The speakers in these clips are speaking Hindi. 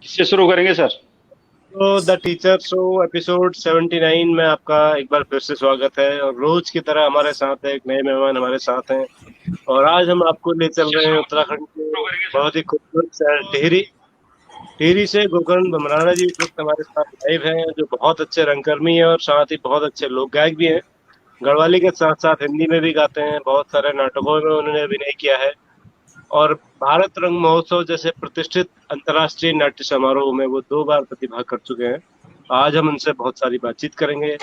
किससे शुरू करेंगे सर? तो द टीचर शो एपिसोड 79 में आपका एक बार फिर से स्वागत है। और रोज की तरह हमारे साथ एक नए मेहमान हमारे साथ हैं। और आज हम आपको ले चल रहे हैं उत्तराखंड के बहुत ही खूबसूरत शहर टिहरी। टिहरी से गोकर्ण बमराणा जी इस वक्त हमारे साथ लाइव हैं, जो बहुत अच्छे रंगकर्मी हैं और साथ ही बहुत अच्छे लोक गायक भी हैं। गढ़वाली के साथ साथ हिंदी में भी गाते हैं, बहुत सारे नाटकों में उन्होंने अभिनय किया है। और भारत रंग महोत्सव जैसे प्रतिष्ठित अंतर्राष्ट्रीय नाट्य समारोह में वो 2 बार प्रतिभाग कर चुके हैं। आज हम उनसे बहुत सारी बातचीत करेंगे,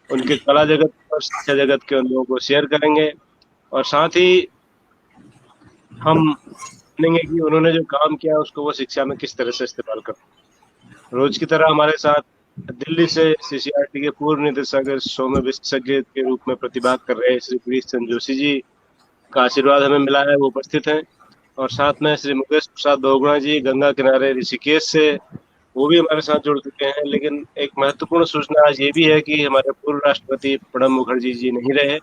उनके कला जगत और शिक्षा जगत के अनुभवों को शेयर करेंगे। और साथ ही हम जानेंगे कि उन्होंने जो काम किया उसको वो शिक्षा में किस तरह से इस्तेमाल करते हैं। रोज की तरह हमारे साथ दिल्ली से सीसीआरटी के पूर्व निदेशक इस शो में विशेषज्ञ के रूप में प्रतिभाग कर रहे श्री गिरीश चंद्र जोशी जी का आशीर्वाद हमें मिला है, वो उपस्थित हैं। और साथ में श्री मुकेश प्रसाद दोगुणा जी गंगा किनारे ऋषिकेश से, वो भी हमारे साथ जुड़ चुके हैं। लेकिन एक महत्वपूर्ण सूचना आज ये भी है कि हमारे पूर्व राष्ट्रपति प्रणब मुखर्जी जी नहीं रहे।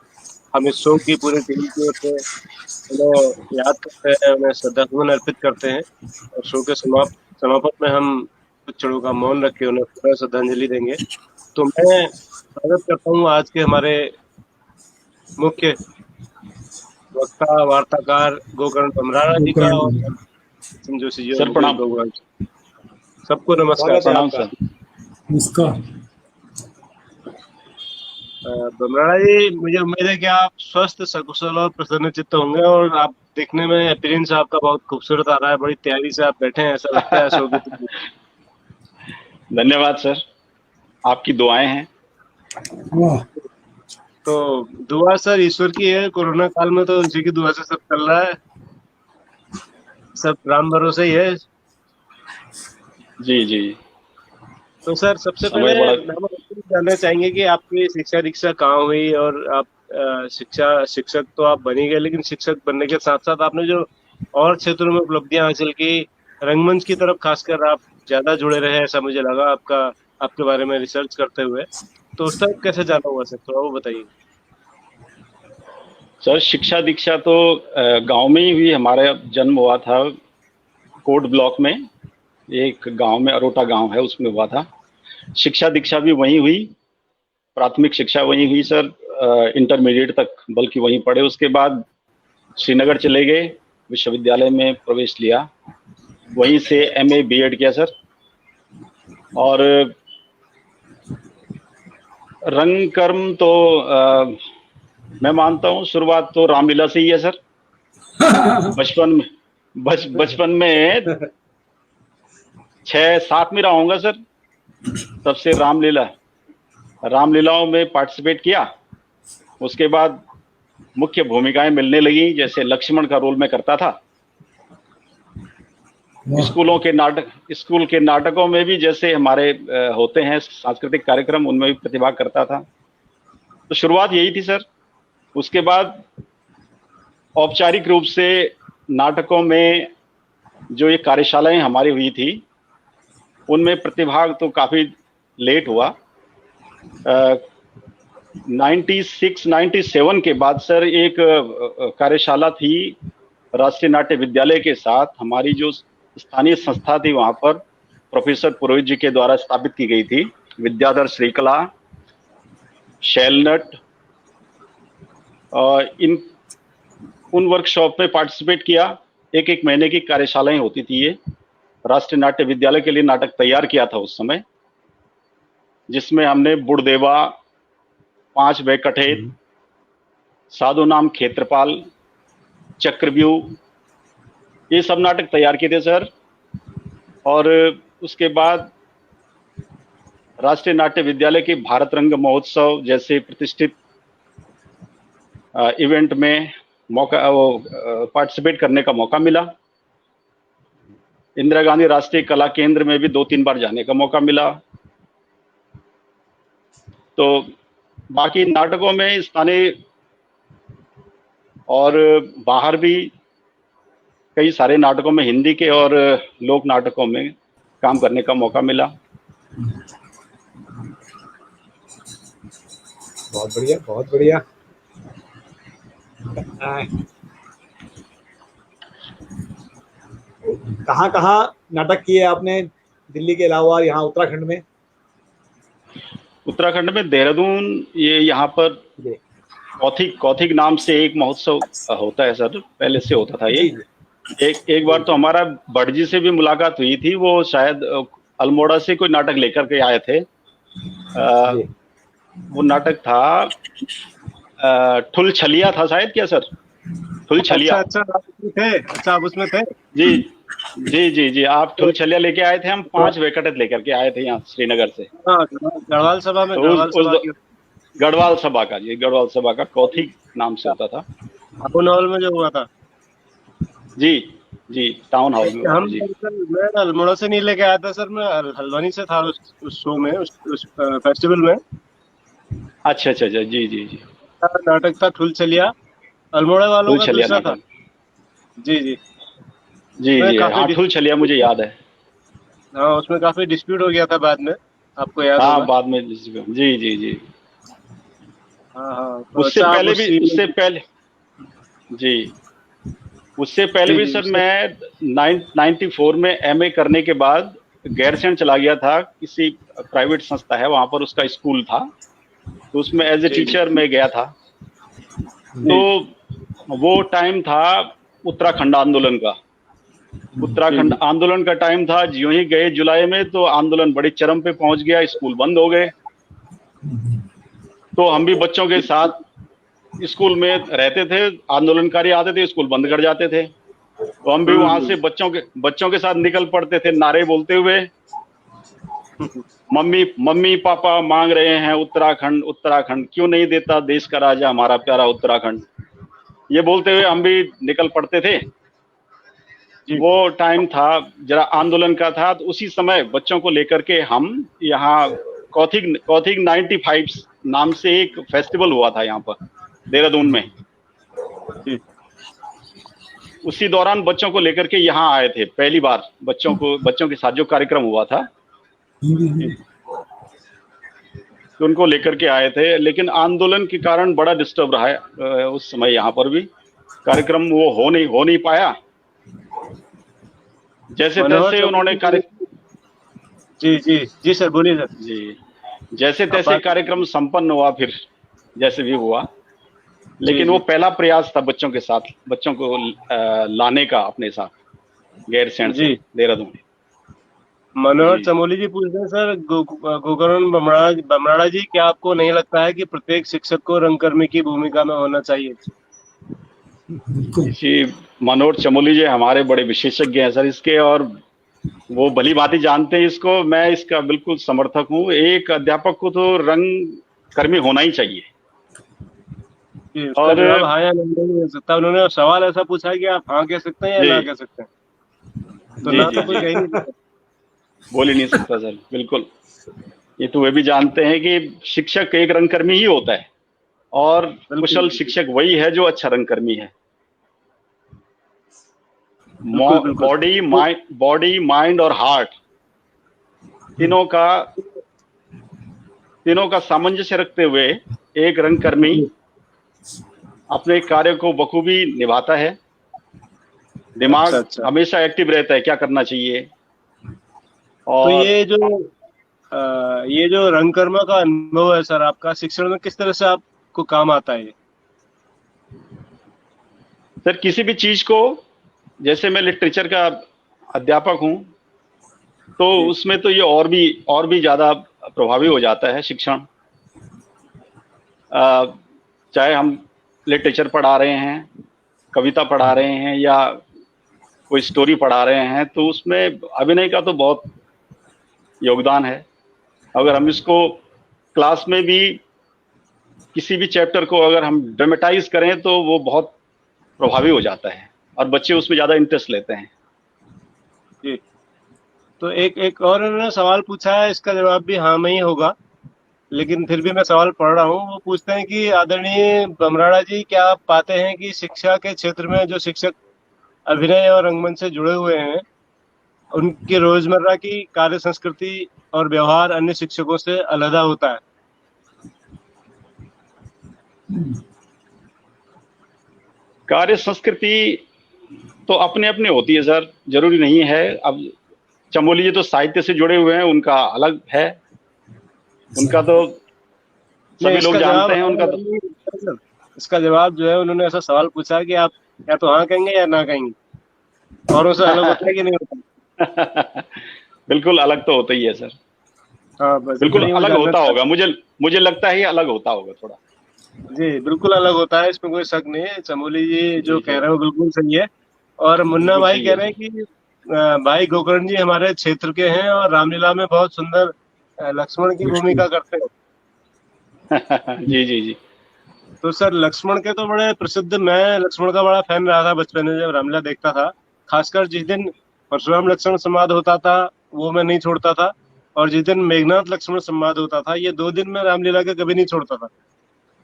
हम इस शो की पूरी टीम की ओर से उन्हें याद करते हैं, उन्हें श्रद्धासुमन अर्पित करते हैं। और शो के समापन में हम कुछ क्षणों का मौन रख के उन्हें पूरा श्रद्धांजलि देंगे। तो मैं स्वागत करता हूँ आज के हमारे मुख्य वक्ता वार्ताकार गोकर्ण बमराणा जी का और जोशी जी और सर प्रणाम। दोगुणा जी। सबको नमस्कार। प्रणाम सर। नमस्कार। बमराणा जी, मुझे उम्मीद है कि आप स्वस्थ सकुशल और प्रसन्नचित्त होंगे। और आप दिखने में अपीयरेंस आपका बहुत खूबसूरत आ रहा है, बड़ी तैयारी से आप बैठे हैं, ऐसा लगता है शो की। धन्यवाद सर, आपकी दुआएं हैं। वाह। तो दुआ सर ईश्वर की है, कोरोना काल में तो उसी की दुआ से सब चल रहा है, सब राम भरोसे ही है। जी जी। तो सर सबसे समय पहले बड़ा। हम आपसे जानना चाहेंगे कि आपकी शिक्षा दीक्षा कहाँ हुई। और आप शिक्षक तो आप बन ही गए, लेकिन शिक्षक बनने के साथ साथ आपने जो और क्षेत्रों में उपलब्धियां हासिल की, रंगमंच की तरफ खासकर आप ज्यादा जुड़े रहे, ऐसा मुझे लगा आपके बारे में रिसर्च करते हुए। तो उस तरफ कैसे जाना हुआ सर, थोड़ा वो बताइए। सर शिक्षा दीक्षा तो गांव में ही हुई। हमारा जन्म हुआ था कोट ब्लॉक में, एक गांव में, अरोटा गांव है, उसमें हुआ था। शिक्षा दीक्षा भी वहीं हुई, प्राथमिक शिक्षा वहीं हुई सर। इंटरमीडिएट तक बल्कि वहीं पढ़े। उसके बाद श्रीनगर चले गए, विश्वविद्यालय में प्रवेश लिया, वहीं से एमए बीएड किया सर। और रंग कर्म तो मैं मानता हूँ शुरुआत तो रामलीला से ही है सर। बचपन में 6-7 में रहा होगा सर, तब से रामलीलाओं में पार्टिसिपेट किया। उसके बाद मुख्य भूमिकाएं मिलने लगी, जैसे लक्ष्मण का रोल मैं करता था। स्कूल के नाटकों में भी जैसे हमारे होते हैं सांस्कृतिक कार्यक्रम, उनमें भी प्रतिभाग करता था। तो शुरुआत यही थी सर। उसके बाद औपचारिक रूप से नाटकों में जो ये कार्यशालाएं हमारी हुई थी, उनमें प्रतिभाग तो काफी लेट हुआ। 96-97 के बाद सर एक कार्यशाला थी राष्ट्रीय नाट्य विद्यालय के साथ। हमारी जो स्थानीय संस्था थी वहां पर प्रोफेसर पुरोहित जी के द्वारा स्थापित की गई थी। विद्याधर श्रीकला, शैलनट, उन वर्कशॉप में पार्टिसिपेट किया। एक महीने की कार्यशालाएं होती थी ये। राष्ट्रीय नाट्य विद्यालय के लिए नाटक तैयार किया था उस समय, जिसमें हमने बुढ़देवा, 5 बैकठेत, साधु नाम क्षेत्रपाल, चक्रव्यूह, ये सब नाटक तैयार किए थे सर। और उसके बाद राष्ट्रीय नाट्य विद्यालय के भारत रंग महोत्सव जैसे प्रतिष्ठित इवेंट में पार्टिसिपेट करने का मौका मिला। इंदिरा गांधी राष्ट्रीय कला केंद्र में भी 2-3 बार जाने का मौका मिला। तो बाकी नाटकों में स्थानीय और बाहर भी कई सारे नाटकों में, हिंदी के और लोक नाटकों में काम करने का मौका मिला। बहुत बढ़िया, बहुत बढ़िया। कहाँ कहाँ नाटक किए आपने? दिल्ली के अलावा यहाँ उत्तराखंड में? उत्तराखंड में देहरादून, ये यहाँ पर जी कौथिग कौथिग नाम से एक महोत्सव होता है सर, पहले से होता था ये। जी एक बार तो हमारा बड़जी से भी मुलाकात हुई थी, वो शायद अल्मोड़ा से कोई नाटक लेकर के आए थे। जी। वो नाटक था ठुल छलिया था शायद, क्या सर? ठुल छलिया। अच्छा अच्छा, आप उसमें थे? अच्छा, आप उसमें थे? जी जी जी जी, आप ठुल छलिया लेके आए थे, हम 5 विकेट लेकर के आए थे यहाँ श्रीनगर से। हाँ, गढ़वाल सभा में, तो गढ़वाल सभा की गढ़वाल सभा का, जी गढ़वाल सभा का कौथिग नाम से होता था। टाउन हॉल में जो हुआ था। जी जी, टाउन हॉल में हुआ था जी। मैं अल्मोड़ा से नहीं लेके आया था सर, मैं हल्द्वानी से था उस शो में, उस फेस्टिवल में। अच्छा अच्छा अच्छा, जी जी जी। नाटक था ठुल छलिया, अल्मोड़ा वालों ठुल का छलिया दूसरा था। नाटक, जी जी। जी उसमें जी, हाँ काफी ठुल छलिया मुझे याद है। हाँ, उसमें काफी डिस्प्यूट हो गया था बाद में, आपको याद हाँ होगा। बाद में, जी जी जी। हाँ हाँ, तो अच्छा, आप उस उससे पहले जी, उससे पहले जी भी जी सर मैं 94 में एमए करने के बाद गैरसैंण चला गया था, किसी प्राइवेट संस्था है वहां पर, उसका स्कूल था, तो उसमें एज ए जी टीचर मैं गया था। तो जी वो टाइम था उत्तराखंड आंदोलन का। उत्तराखंड जी आंदोलन का टाइम था, ज्यों ही गए जुलाई में तो आंदोलन बड़ी चरम पे पहुंच गया, स्कूल बंद हो गए। तो हम भी बच्चों के साथ स्कूल में रहते थे, आंदोलनकारी आते थे, स्कूल बंद कर जाते थे, तो हम भी वहां से बच्चों के साथ निकल पड़ते थे, नारे बोलते हुए, मम्मी मम्मी पापा मांग रहे हैं उत्तराखंड उत्तराखंड, क्यों नहीं देता देश का राजा हमारा प्यारा उत्तराखंड, ये बोलते हुए हम भी निकल पड़ते थे। जी। वो टाइम था जरा आंदोलन का था, तो उसी समय बच्चों को लेकर के हम यहाँ कौथिग कौथिग 95 नाम से एक फेस्टिवल हुआ था यहाँ पर देहरादून में। जी। उसी दौरान बच्चों को लेकर के यहाँ आए थे, पहली बार बच्चों के साथ जो कार्यक्रम हुआ था, तो उनको लेकर के आए थे। लेकिन आंदोलन के कारण बड़ा डिस्टर्ब रहा है उस समय, यहाँ पर भी कार्यक्रम वो हो नहीं पाया। जैसे तैसे उन्होंने जी जी जी सर, बोलिए सर। जी, जैसे तैसे कार्यक्रम संपन्न हुआ, फिर जैसे भी हुआ, लेकिन वो पहला प्रयास था बच्चों को लाने का अपने साथ गैरसैंण से जी। देहरादून। मनोहर जी चमोली जी पूछ रहे हैं सर, गोकर्ण बमराड़ा जी, क्या आपको नहीं लगता है कि प्रत्येक शिक्षक को रंगकर्मी की भूमिका में होना चाहिए? जी, मनोहर चमोली जी हमारे बड़े विशेषज्ञ हैं सर इसके, और वो भली भांति जानते हैं इसको। मैं इसका बिल्कुल समर्थक हूँ, एक अध्यापक को तो रंग कर्मी होना ही चाहिए। उसका जवाब हाँ या नहीं हो सकता। उन्होंने सवाल ऐसा पूछा है कि आप हाँ कह सकते हैं या ना कह सकते हैं, तो ना तो कोई कह ही नहीं सकता, बोल ही नहीं सकता सर, बिल्कुल। ये तो वे भी जानते हैं कि शिक्षक एक रंगकर्मी ही होता है, और कुशल शिक्षक वही है जो अच्छा रंगकर्मी है। बॉडी माइंड और हार्ट, तीनों का सामंजस्य रखते हुए एक रंगकर्मी अपने कार्य को बखूबी निभाता है। दिमाग हमेशा एक्टिव रहता है, क्या करना चाहिए। और तो ये जो रंगकर्मा का अनुभव है सर आपका, शिक्षण में किस तरह से आपको काम आता है? सर किसी भी चीज को, जैसे मैं लिटरेचर का अध्यापक हूं, तो उसमें तो ये और भी ज्यादा प्रभावी हो जाता है शिक्षण। चाहे हम लिटरेचर पढ़ा रहे हैं, कविता पढ़ा रहे हैं, या कोई स्टोरी पढ़ा रहे हैं, तो उसमें अभिनय का तो बहुत योगदान है। अगर हम इसको क्लास में भी किसी भी चैप्टर को अगर हम ड्रामेटाइज करें तो वो बहुत प्रभावी हो जाता है, और बच्चे उसमें ज्यादा इंटरेस्ट लेते हैं। जी। तो एक और उन्होंने सवाल पूछा है, इसका जवाब भी हाँ में ही होगा, लेकिन फिर भी मैं सवाल पढ़ रहा हूँ। वो पूछते हैं कि आदरणीय बमराड़ा जी, क्या आप पाते हैं कि शिक्षा के क्षेत्र में जो शिक्षक अभिनय और रंगमंच से जुड़े हुए हैं, उनकी रोजमर्रा की कार्य संस्कृति और व्यवहार अन्य शिक्षकों से अलग होता है? कार्य संस्कृति तो अपने अपने होती है सर, जरूरी नहीं है। अब चमोली जी तो साहित्य से जुड़े हुए हैं, उनका अलग है, उनका तो सभी लोग जानते हैं उनका तो। सर, इसका जवाब जो है, उन्होंने ऐसा सवाल पूछा कि आप या तो हाँ कहेंगे या ना कहेंगे, और उसे अलग होता है कि नहीं होता। बिल्कुल अलग तो होता ही है सर, हाँ बस बिल्कुल इतना ही मैं अलग जानना होता चाहता होगा, मुझे मुझे लगता है ये अलग होता होगा थोड़ा। हूँ। जी बिल्कुल अलग होता है, इसमें कोई शक नहीं है। चमोली जी जो जी कह जी, रहे हो बिल्कुल सही है। और मुन्ना बिल्कुल भाई सही कह है रहे सर। हैं कि भाई गोकर्ण जी हमारे क्षेत्र के हैं और रामलीला में बहुत सुंदर लक्ष्मण की भूमिका करते हैं। जी जी जी। तो सर लक्ष्मण के तो बड़े प्रसिद्ध, मैं लक्ष्मण का बड़ा फैन रहा था बचपन में, जब रामलीला देखता था। खासकर जिस दिन परशुराम लक्ष्मण संवाद होता था वो मैं नहीं छोड़ता था, और जिस दिन मेघनाथ लक्ष्मण संवाद होता था, ये 2 दिन मैं रामलीला के कभी नहीं छोड़ता था।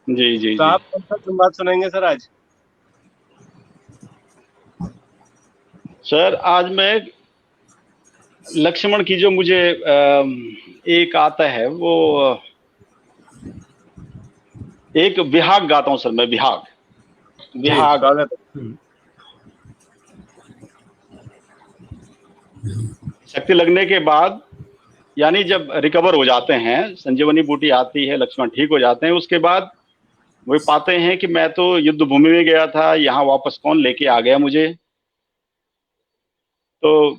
जी जी तो जी। आप कौन सा संवाद सुनाएंगे सर आज? सर आज मैं लक्ष्मण की जो मुझे एक आता है वो, एक विहाग गाता हूँ सर मैं, विहाग जी विहाग। स्वागत है। शक्ति लगने के बाद, यानी जब रिकवर हो जाते हैं, संजीवनी बूटी आती है, लक्ष्मण ठीक हो जाते हैं, उसके बाद वो पाते हैं कि मैं तो युद्ध भूमि में गया था, यहाँ वापस कौन लेके आ गया मुझे। तो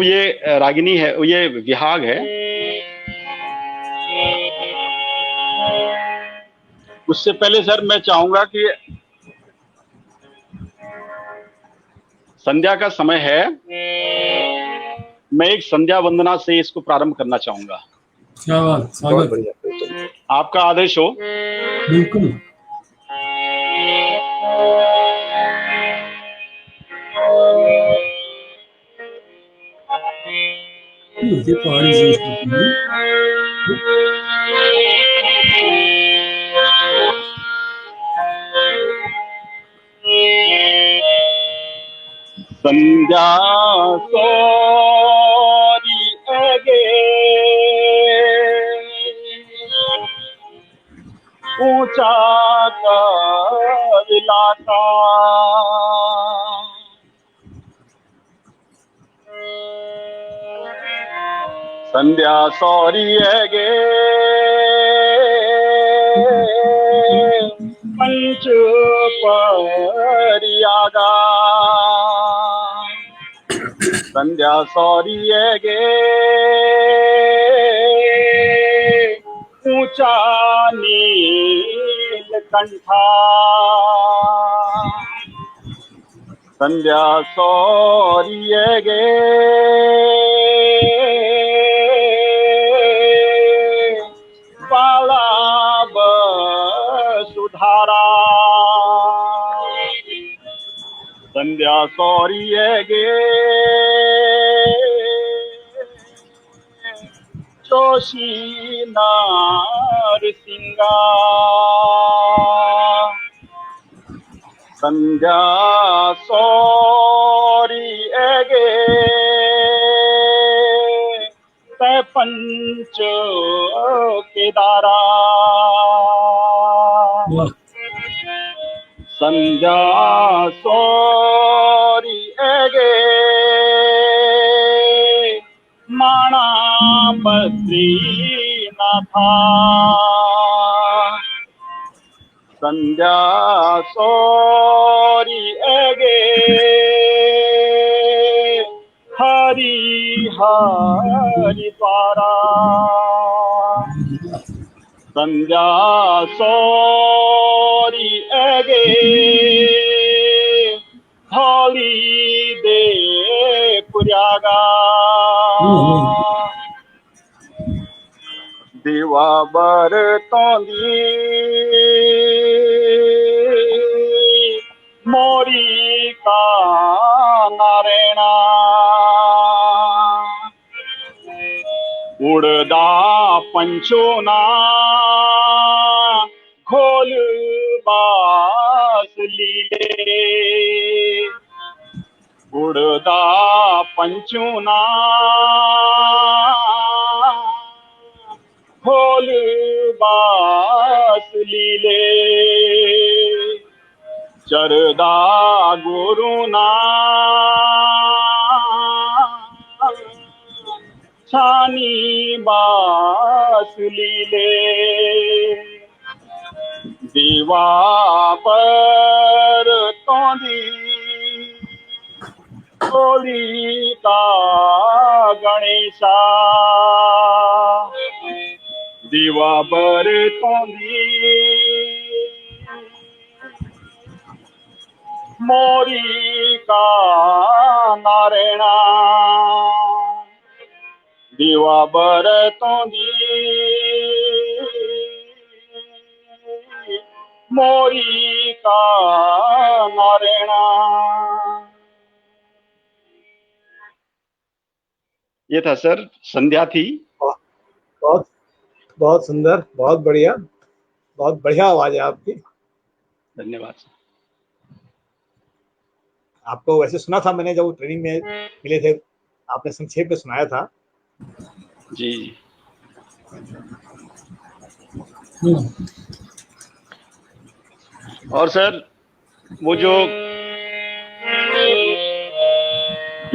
ये रागिनी है, ये विहाग है। उससे पहले सर मैं चाहूंगा कि संध्या का समय है, मैं एक संध्या वंदना से इसको प्रारंभ करना चाहूंगा। क्या बात, बहुत स्वागत। बढ़िया। आपका आदेश हो। बिल्कुल। ये पहाड़ी संस्कृति है। संध्या सोरी अगे ऊंचा कविलासा, संध्या सौरी गे पंच परियागा, संध्या सौरी गे ऊंचा नील कंठा, संध्या सौरी गे बाला सुधारा, संध्या सौरी गे जोशी नार सिंगा, संध्या सौरी गे पंच केदारा, वाह, संध्या सौरी गे माणा बद्रीनाथा, संध्या सौरी गे हरि हरि द्वारा, संध्या सौरी गे धौली दे पुरागा, देवा बर तोंदी मोरी का नारेणा, उड़दा पंचोना खोल बास लीले, उड़दा पंचोना खोल बास लीले, चरदा गुरुना छानी बासुली ले दीवा पर तोंदी होली का गणेशा दीवा पर तोंदी मोरी का नारायणा दीवा बर तोंदी मोरी का नारायणा। ये था सर, संध्या थी। बहुत बहुत सुंदर, बहुत बढ़िया, बहुत बढ़िया आवाज है आपकी। धन्यवाद सर। आपको वैसे सुना था मैंने, जब ट्रेनिंग में मिले थे आपने संक्षेप में सुनाया था। जी। और सर वो जो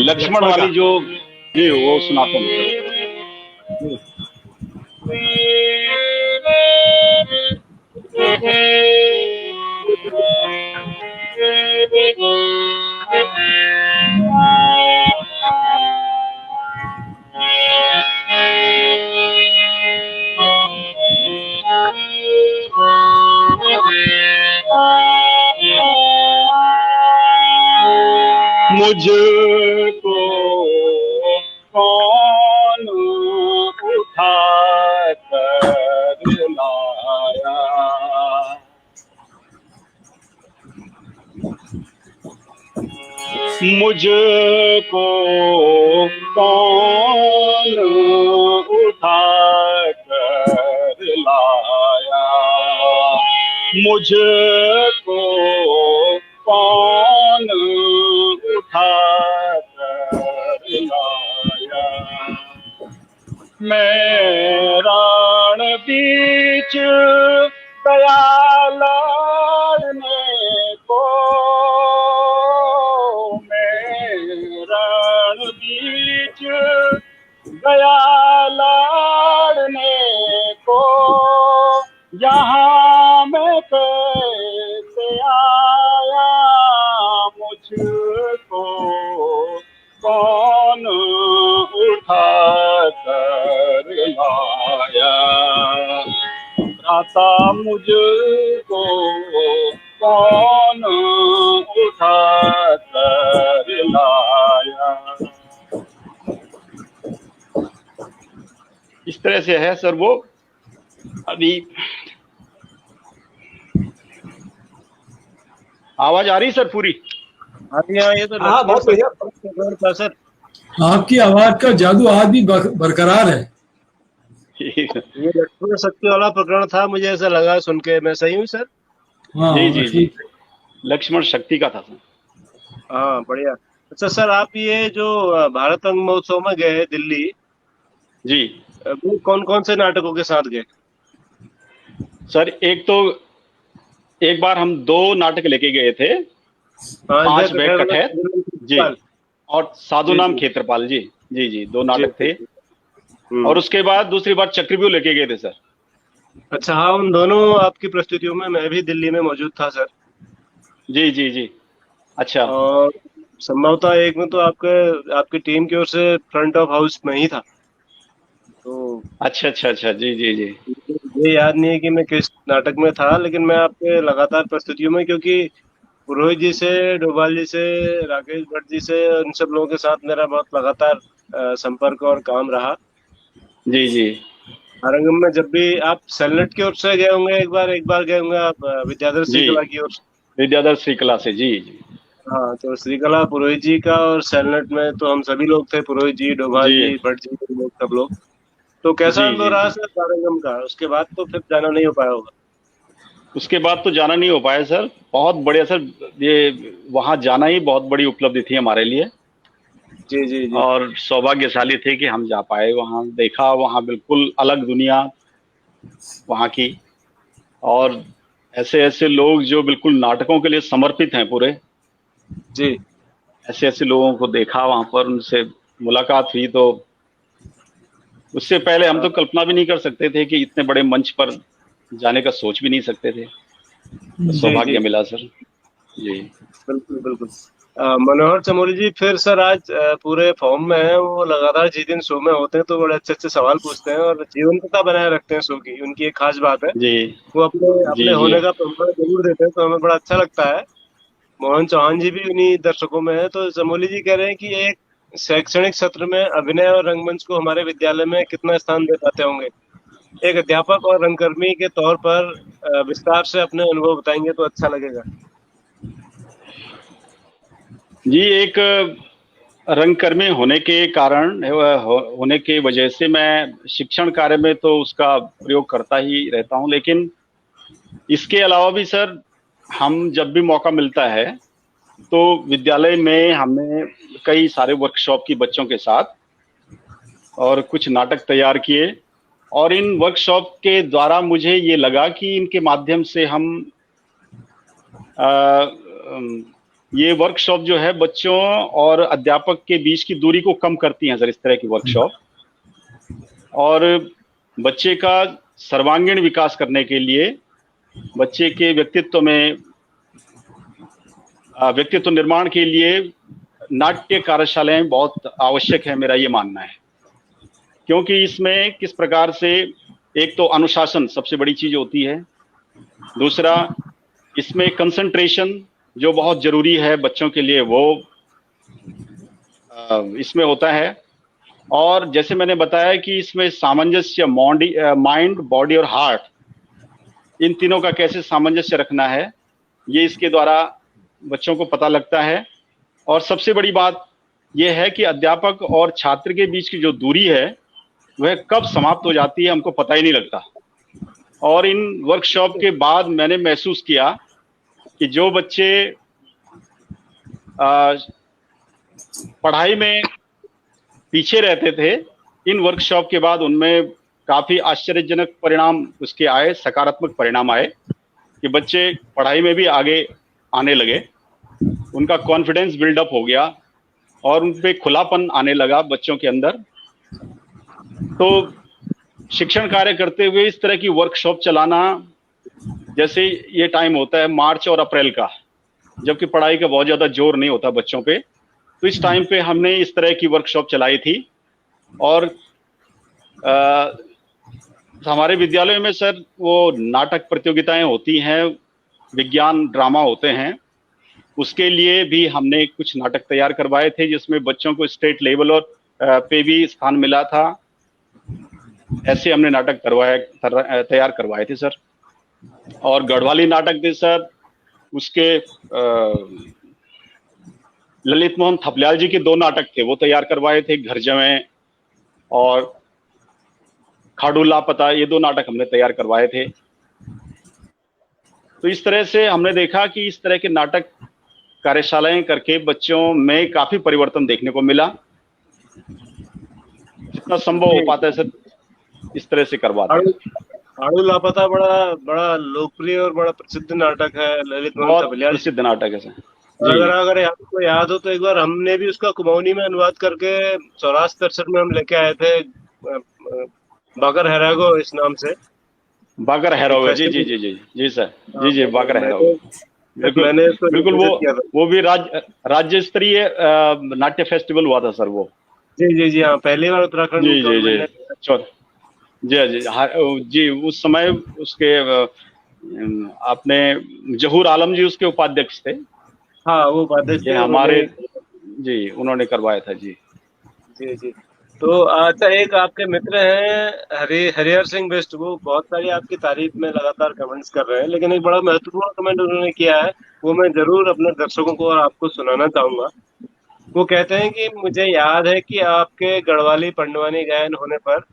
लक्ष्मण वाली जो ये वो सुनाता हूँ। मुझको कौन उठा कर लाया, मुझको कौन उठा कर लाया, मुझको कौन उठा कर लाया। मैं रण बीच गया लड़ने को, मैं रण बीच गया लड़ने को, यहाँ मैं कैसे आया, मुझको कौन उठा कर लाया, भ्राता मुझको कौन उठा कर लाया। इस तरह से है सर वो। अभी आवाज आ रही सर पूरी? ये तो हाँ, बहुत बढ़िया सर। आपकी आवाज का जादू आज भी बरकरार है। ये लक्ष्मण शक्ति वाला प्रकरण था, मुझे ऐसा लगा सुन के। मैं सही हूँ सर? हाँ, जी जी जी, लक्ष्मण शक्ति का था सर। हाँ, बढ़िया। अच्छा सर, आप ये जो भारत रंग महोत्सव में गए दिल्ली जी, वो कौन कौन से नाटकों के साथ गए? सर एक बार हम 2 नाटक लेके गए थे, 5 बैग कठैत जी और साधु नाम क्षेत्रपाल जी। जी जी, 2 नाटक थे। और उसके बाद दूसरी बार चक्रव्यूह लेके गए थे सर। अच्छा, हाँ, उन दोनों आपकी प्रस्तुतियों में मैं भी दिल्ली में मौजूद था सर। जी जी जी। अच्छा। और संभवतः एक में तो आपकी टीम की ओर से फ्रंट ऑफ हाउस में ही था। तो अच्छा अच्छा अच्छा, जी जी जी। ये याद नहीं है कि मैं किस नाटक में था, लेकिन मैं आपके लगातार प्रस्तुतियों में, क्योंकि पुरोहित जी से, डोभाल जी से, राकेश भट्ट जी से, उन सब लोगों के साथ मेरा बहुत लगातार संपर्क और काम रहा। जी जी। आरंगम में जब भी आप सेलनेट की ओर से गए होंगे, एक बार गए होंगे आप विद्याधर जी, श्रीकला की ओर से। विद्याधर श्रीकला से। जी जी हाँ, तो श्रीकला पुरोहित जी का, और सेलनेट में तो हम सभी लोग थे, पुरोहित जी, डोभाल जी जी, भट्ट जी, लोग, सब लोग। तो कैसा जी अनुभव जी रहा जी। सर आरंगम का? उसके बाद तो फिर जाना नहीं हो पाया होगा। उसके बाद तो जाना नहीं हो पाया सर। बहुत बढ़िया सर, ये वहां जाना ही बहुत बड़ी उपलब्धि थी हमारे लिए। जी जी जी। और सौभाग्यशाली थे कि हम जा पाए वहां, देखा वहां बिल्कुल अलग दुनिया वहां की, और ऐसे ऐसे लोग जो बिल्कुल नाटकों के लिए समर्पित हैं पूरे, जी ऐसे ऐसे लोगों को देखा वहां पर, उनसे मुलाकात हुई तो उससे पहले हम तो कल्पना भी नहीं कर सकते थे कि इतने बड़े मंच पर जाने का सोच भी नहीं सकते थे। तो सौभाग्य मिला सर। जी बिल्कुल बिल्कुल। मनोहर चमोली जी, फिर सर आज पूरे फॉर्म में है, वो लगातार जिस दिन शो में होते हैं तो बड़े अच्छे अच्छे सवाल पूछते हैं और जीवंतता बनाए रखते हैं शो की, उनकी एक खास बात है। जी वो अपने अपने जी जी होने का प्रमाण जरूर देते हैं, तो हमें बड़ा अच्छा लगता है। मोहन चौहान जी भी उन्हीं दर्शकों में है। तो चमोली जी कह रहे हैं कि एक शैक्षणिक सत्र में अभिनय और रंगमंच को हमारे विद्यालय में कितना स्थान दे पाते होंगे। एक अध्यापक और रंगकर्मी के तौर पर विस्तार से अपने अनुभव बताएंगे तो अच्छा लगेगा। जी। एक रंगकर्मी होने के कारण होने की वजह से मैं शिक्षण कार्य में तो उसका प्रयोग करता ही रहता हूं, लेकिन इसके अलावा भी सर हम जब भी मौका मिलता है तो विद्यालय में हमने कई सारे वर्कशॉप की बच्चों के साथ और कुछ नाटक तैयार किए, और इन वर्कशॉप के द्वारा मुझे ये लगा कि इनके माध्यम से हम ये वर्कशॉप जो है बच्चों और अध्यापक के बीच की दूरी को कम करती हैं सर, इस तरह की वर्कशॉप, और बच्चे का सर्वांगीण विकास करने के लिए बच्चे के व्यक्तित्व में व्यक्तित्व निर्माण के लिए नाट्य कार्यशालाएं बहुत आवश्यक है, मेरा ये मानना है। क्योंकि इसमें किस प्रकार से एक तो अनुशासन सबसे बड़ी चीज होती है, दूसरा इसमें कंसंट्रेशन जो बहुत जरूरी है बच्चों के लिए वो इसमें होता है, और जैसे मैंने बताया कि इसमें सामंजस्य माइंड बॉडी और हार्ट, इन तीनों का कैसे सामंजस्य रखना है ये इसके द्वारा बच्चों को पता लगता है। और सबसे बड़ी बात यह है कि अध्यापक और छात्र के बीच की जो दूरी है वह कब समाप्त हो जाती है हमको पता ही नहीं लगता। और इन वर्कशॉप के बाद मैंने महसूस किया कि जो बच्चे पढ़ाई में पीछे रहते थे, इन वर्कशॉप के बाद उनमें काफी आश्चर्यजनक परिणाम उसके आए, सकारात्मक परिणाम आए कि बच्चे पढ़ाई में भी आगे आने लगे, उनका कॉन्फिडेंस बिल्डअप हो गया और उन पे खुलापन आने लगा बच्चों के अंदर। तो शिक्षण कार्य करते हुए इस तरह की वर्कशॉप चलाना, जैसे ये टाइम होता है मार्च और अप्रैल का, जबकि पढ़ाई का बहुत ज्यादा जोर नहीं होता बच्चों पे, तो इस टाइम पे हमने इस तरह की वर्कशॉप चलाई थी। और हमारे विद्यालय में सर वो नाटक प्रतियोगिताएं होती हैं, विज्ञान ड्रामा होते हैं, उसके लिए भी हमने कुछ नाटक तैयार करवाए थे जिसमें बच्चों को स्टेट लेवल और पे भी स्थान मिला था। ऐसे हमने नाटक तैयार करवाए थे सर। और गढ़वाली नाटक थे सर, उसके ललित मोहन थपलियाल जी के 2 नाटक थे वो तैयार करवाए थे, घर जमें और खाडू लापता, ये 2 नाटक हमने तैयार करवाए थे। तो इस तरह से हमने देखा कि इस तरह के नाटक कार्यशालाएं करके बच्चों में काफी परिवर्तन देखने को मिला। जितना संभव हो पाता है सर इस तरह से करवाते हैं। खाडू लापता बड़ा बड़ा लोकप्रिय और बड़ा प्रसिद्ध नाटक है, ललित मोहन थपलियाल प्रसिद्ध नाटक है सर। अगर आपको याद हो तो एक बार हमने भी उसका कुमाऊनी में अनुवाद करके 64-63 में हम लेके आए थे, बागर हैरागो इस नाम से। बागर हैरागो, जी जी जी जी जी सर, जी जी बागर हैरागो, बिल्कुल वो भी राज्य स्तरीय नाट्य फेस्टिवल हुआ था सर वो। जी जी जी हाँ, पहली बार उत्तराखंड जी जी जी जी जी जी उस समय उसके आपने जहूर आलम जी उसके उपाध्यक्ष थे। हाँ वो उपाध्यक्ष थे हमारे, जी उन्होंने करवाया था। जी जी जी। तो अच्छा, एक आपके मित्र हैं हरिहर सिंह बिष्ट, वो बहुत सारी आपकी तारीफ में लगातार कमेंट्स कर रहे हैं, लेकिन एक बड़ा महत्वपूर्ण कमेंट उन्होंने किया है, वो मैं जरूर अपने दर्शकों को और आपको सुनाना चाहूंगा। वो कहते हैं कि मुझे याद है कि आपके गढ़वाली पंडवानी गायन होने पर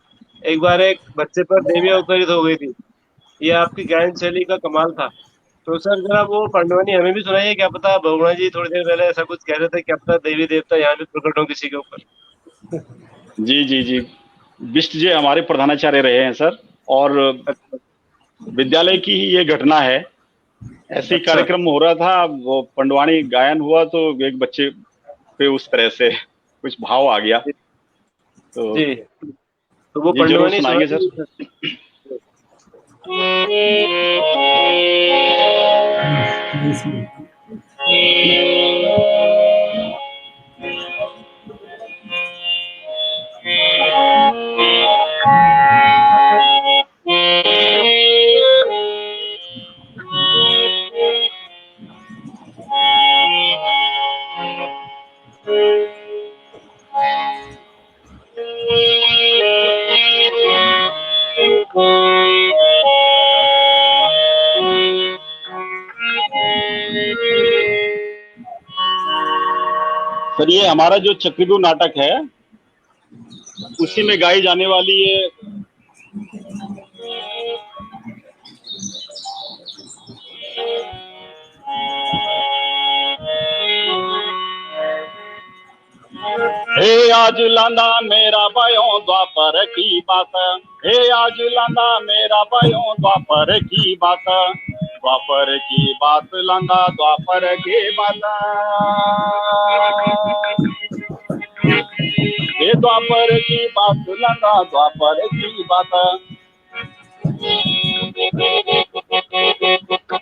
एक बार एक बच्चे पर देवी अवतरित हो गई थी। ये आपकी गायन शैली का कमाल था। तो सर जरा वो पंडवानी हमें भी सुनाइए, क्या पता बहुगुणा जी थोड़ी देर पहले ऐसा कुछ कह रहे थे, क्या पता देवी देवता यहाँ भी प्रकट हो किसी के ऊपर। जी जी जी, बिष्ट जी हमारे प्रधानाचार्य रहे हैं सर, और विद्यालय की ही ये घटना है। ऐसे कार्यक्रम हो रहा था, वो पंडवानी गायन हुआ तो एक बच्चे पे उस तरह से कुछ भाव आ गया। तो तो वो जी जरूर पंडवानी सुनाएंगे सर। सर ये हमारा जो चक्रव्यूह नाटक है उसी में गाई जाने वाली ये हे आज लांदा मेरा भयो द्वापर की बात, हे आज लांदा मेरा भयो द्वापर की बात, द्वापर की बात लांदा द्वापर की बात, हे द्वापर की बात लांदा द्वापर की बात,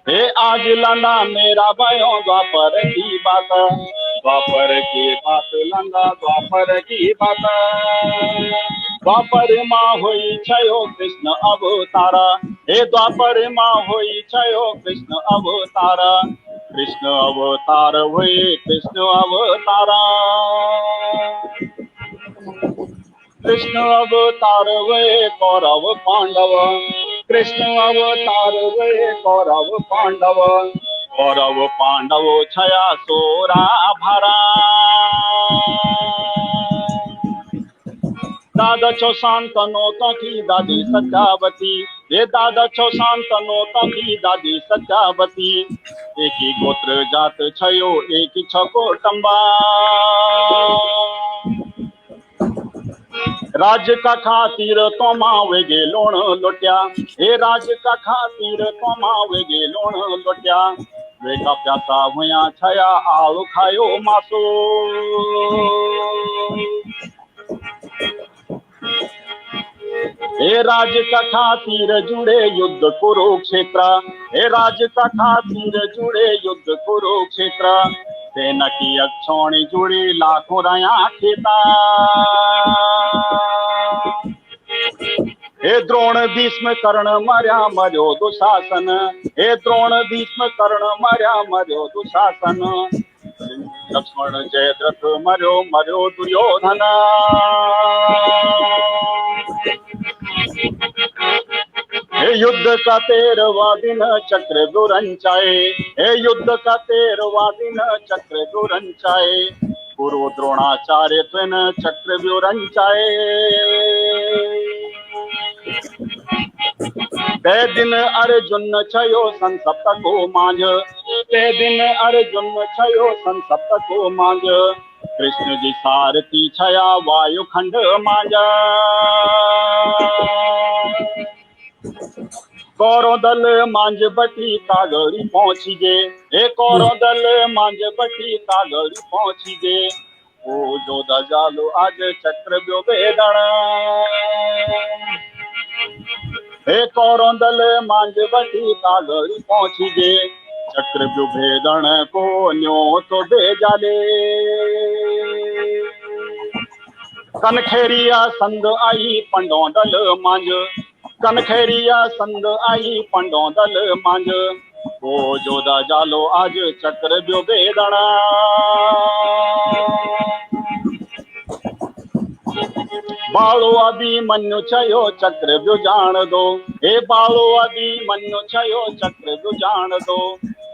हे आज लांदा मेरा भयो द्वापर की बात, द्वापर की बात लांदा द्वापर की बात, द्वापर माँ होई छयो कृष्ण अवतारा, हे द्वापर माँ होई छयो कृष्ण अवतारा, कृष्ण अवतार हुए कृष्ण अवतारा, कृष्ण अवतार वे कौरव पांडव, कृष्ण अवतार वे कौरव पांडव, कौरव पांडव छया सोरा भरा, दादा छो शांतनो तकी दादी सत्यावती, ये दादा छो शांतनो तकी दादी सत्यावती, एक ही गोत्र जात छयो एक ही छको टंबा, राज का खातिर तो माँ वेगे लोण लोटिया, हे राज का खातिर तो माँ वेगे लोण लोटिया, वे का प्यासा हुआ छया आव खायो मासो, हे राज का खातिर जुड़े युद्ध कुरुक्षेत्र, हे राज का खातिर जुड़े युद्ध कुरुक्षेत्र, सेना की अक्षौणी जुड़ी लाखों रया खेता, हे द्रोण भीष्म कर्ण मर्या मर्यो दुशासन, हे द्रोण भीष्म कर्ण मर्या मर्यो दुशासन, लक्ष्मण जयद्रथ मर्यो मर्यो दुर्योधन, हे युद्ध का 13वां दिन चक्र दुरंचाए, हे युद्ध का 13वां दिन चक्र दुरंचाए, गुरु द्रोणाचार्य त्वेन चक्र दुरंचाए, ते दिन अर्जुन छयो संसप्त को मांझ, ते दिन अर्जुन छयो संसप्त को मांझ, कृष्ण जी सारथी छया वायु खंड मांझ, कौरव दल मांझ बटी कागड़ी पहुंची गे, हे कौरव दल मांझ बटी कागड़ी पहुंची गे, ओ जो दजालो आज चक्र व्यो वेदन, हे कौरव दल मांझ बटी कागड़ी पहुंची गे, चक्र व्यो भेदन को न्यो तो बेजाले, कनखेरिया संग आई पंडो दल मांझ, कनखेरिया संग आई पंडो दल मांझ, ओ जो दजालो आज चक्र व्यो वेदन, बालो अभिमन्यु छयो चक्र व्यो जान दो, हे बालो अभिमन्यु छयो चक्र व्यो जान दो,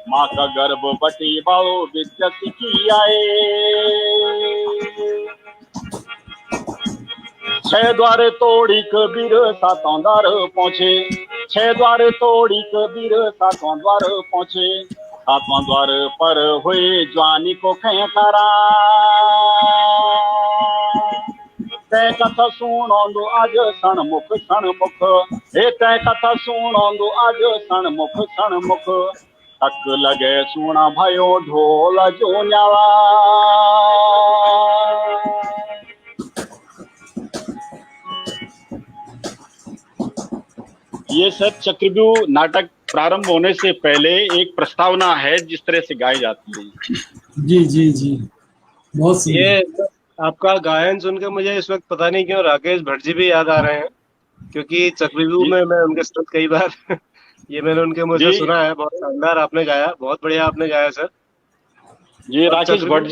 माँ का गर्भ बटी बालो विद्या सीखी आए, 6 द्वार तोड़ी कबीर 7 द्वार पहुंचे, 6 द्वार तोड़ी कबीर 7 द्वार पहुंचे, 7वां द्वार पर हुए ज्वानी को खेकारा, तै कथा सुणोंदो आज सणमुख सणमुख, हे तै कथा सुणोंदो आज सणमुख सणमुख, तक लगे सुना भयो ढोल जो न्यावा, ये सर चक्रव्यूह नाटक प्रारंभ होने से पहले एक प्रस्तावना है जिस तरह से गाई जाती है। जी जी जी, बहुत सुंदर। ये आपका गायन सुनकर मुझे इस वक्त पता नहीं क्यों राकेश भट्ट जी भी याद आ रहे हैं, क्योंकि चक्रव्यूह जी में मैं उनके साथ कई बार ये मैंने उनके मुंह से जी सुना है। बहुत शानदार आपने गाया, बहुत बढ़िया आपने गाया सर। जी और राकेश भट्ट चक्रव्यूह,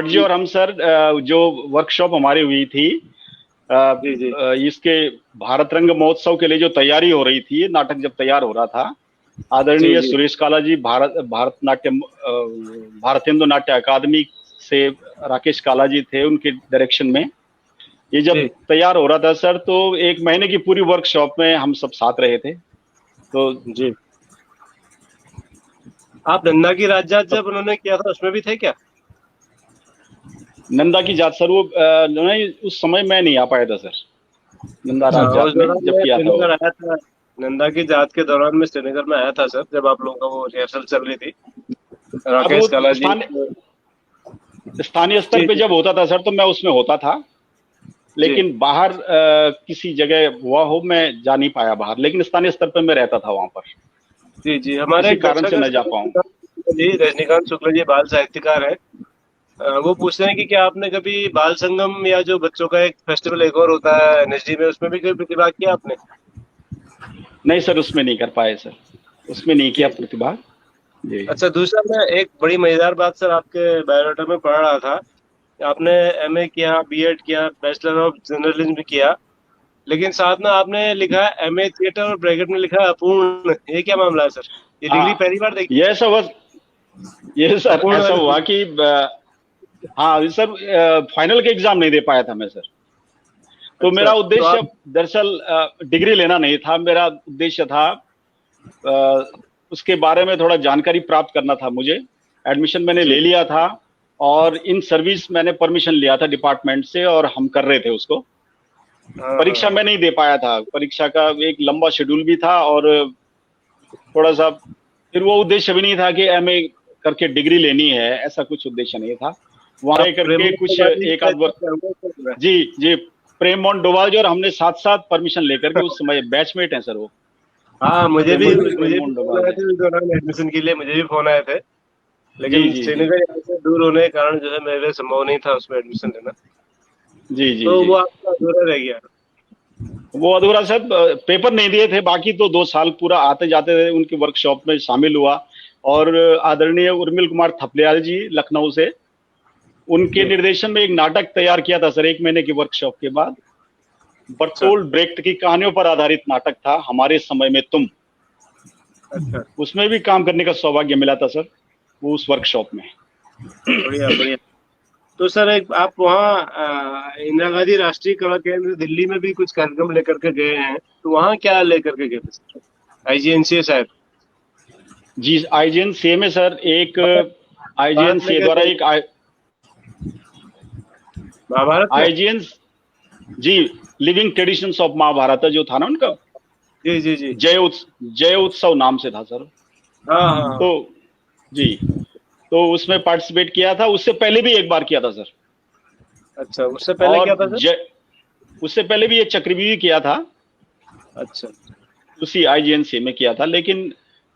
जी और हम सर जो वर्कशॉप हमारी हुई थी जी जी इसके भारत रंग महोत्सव के लिए जो तैयारी हो रही थी, नाटक जब तैयार हो रहा था, जी आदरणीय जी सुरेश काला जी भारतेंदु नाट्य अकादमी से राकेश काला जी थे, उनके डायरेक्शन में ये जब जी तैयार हो रहा था सर, तो 1 महीने की पूरी वर्कशॉप में हम सब साथ रहे थे। तो जी। आप नंदा की राजजात जब उन्होंने किया था उसमें भी थे क्या? नंदा की जात सर, वो नहीं, उस समय मैं नहीं आ पाया था सर, नंदा अच्छा, राज उस जात में दौरान जब मैं किया था वो। श्रीनगर आया था। नंदा की जात के दौरान मैं श्रीनगर में आया था सर, जब आप लोगों का वो रिहर्सल चल रही थी अब वो राकेश काला जी। स्थानीय स्तर जी पे जी जब होता था सर, तो मैं उसमें होता था, जी लेकिन बाहर किसी जगह हुआ हो मैं जा नहीं पाया बाहर, लेकिन स्थानीय स्तर पे मैं रहता था वहां पर, जी जी। हमारे किसी एक कारण दर्शक से हैं न जा पाऊं। जी, रजनीकांत शुक्ला जी, बाल साहित्यकार हैं। वो पूछ रहे हैं कि क्या आपने कभी बाल संगम या जो बच्चों का एक फेस्टिवल एक और होता है एनएसडी में, उसमें भी कोई प्रतिभाग किया आपने? नहीं सर, उसमें नहीं कर पाए सर, उसमें नहीं किया जी जी। प्रतिभा। जी अच्छा, दूसरा मैं एक बड़ी मजेदार बात सर आपके बायोडाटा में पढ़ रहा था। आपने एमए किया, बीएड किया, बैचलर ऑफ जर्नलिज्म भी किया, लेकिन साथ में आपने लिखा है एमए थिएटर और ब्रैकेट में लिखा है अपूर्ण। ये क्या मामला है सर? ये डिग्री हाँ, पहली बार देखी, ये सब बस, ये सर अपूर्ण ऐसा वाली हुआ डिग्री। कि हाँ सर, फाइनल के एग्जाम नहीं दे पाया था मैं सर। तो अच्छा, मेरा तो उद्देश्य आप, दरअसल डिग्री लेना नहीं था, मेरा उद्देश्य था अ, उसके बारे में थोड़ा जानकारी प्राप्त करना था मुझे। एडमिशन मैंने जी, ले लिया था और इन सर्विस मैंने परमिशन लिया था डिपार्टमेंट से, और हम कर रहे थे उसको। हाँ हाँ परीक्षा हाँ। मैं नहीं दे पाया था, परीक्षा का एक लंबा शेड्यूल भी था, और थोड़ा सा फिर वो उद्देश्य भी नहीं था कि एमए करके डिग्री लेनी है, ऐसा कुछ उद्देश्य नहीं था। वहां आप रह करके प्रेमोद कुछ तिवारी एक का आध वर्ष। क्या हुआ? जी जी, प्रेम मोहन डोभाल जी और हमने साथ साथ परमिशन लेकर के, उस समय बैचमेट हैं सर वो, हाँ, प्रेम मुझे भी मोहन फोन डोभाल आए जी। थे उस दौरान एडमिशन के लिए, मुझे भी फोन आए थे, जी लेकिन जी जी श्रीनगर यहाँ से दूर होने के कारण जो है मेरे लिए संभव नहीं था उसमें एडमिशन लेना। जी जी तो जी। वो आपका अधूरा रह गया। वो अधूरा सर, पेपर नहीं दिए थे, बाकी तो 2 साल पूरा आते जाते थे, उनकी वर्कशॉप में शामिल हुआ। और आदरणीय उर्मिल कुमार थपलियाल जी लखनऊ से, उनके जी, निर्देशन में एक नाटक तैयार किया था सर 1 महीने की वर्कशॉप के बाद। अच्छा बर्तोल्ड ब्रेख्ट की कहानियों पर आधारित नाटक था, हमारे समय में तुम। अच्छा, उसमें भी काम करने का सौभाग्य मिला था सर, वो उस वर्कशॉप में। बढ़िया बढ़िया। तो सर एक आप वहाँ इंदिरा गांधी राष्ट्रीय कला केंद्र दिल्ली में भी कुछ कार्यक्रम लेकर के गए हैं, तो वहाँ क्या लेकर के गए थे सर? आईजीएनसीए शायद, जी आईजीएनसीए में सर, एक भारत में आईजीएनसीए क्या द्वारा गए? एक महाभारत में? आईजीएन, जी, लिविंग ट्रेडिशंस ऑफ महाभारत जो था ना उनका, जी जी जी, जय उत्सव नाम से था सर। हाँ हाँ हाँ। तो जी, तो उसमें पार्टिसिपेट किया था, उससे पहले भी एक बार किया था सर। अच्छा, उससे पहले और क्या था सर? उससे पहले भी ये चक्रव्यूह किया था, अच्छा उसी आईजीएनसी में किया था। लेकिन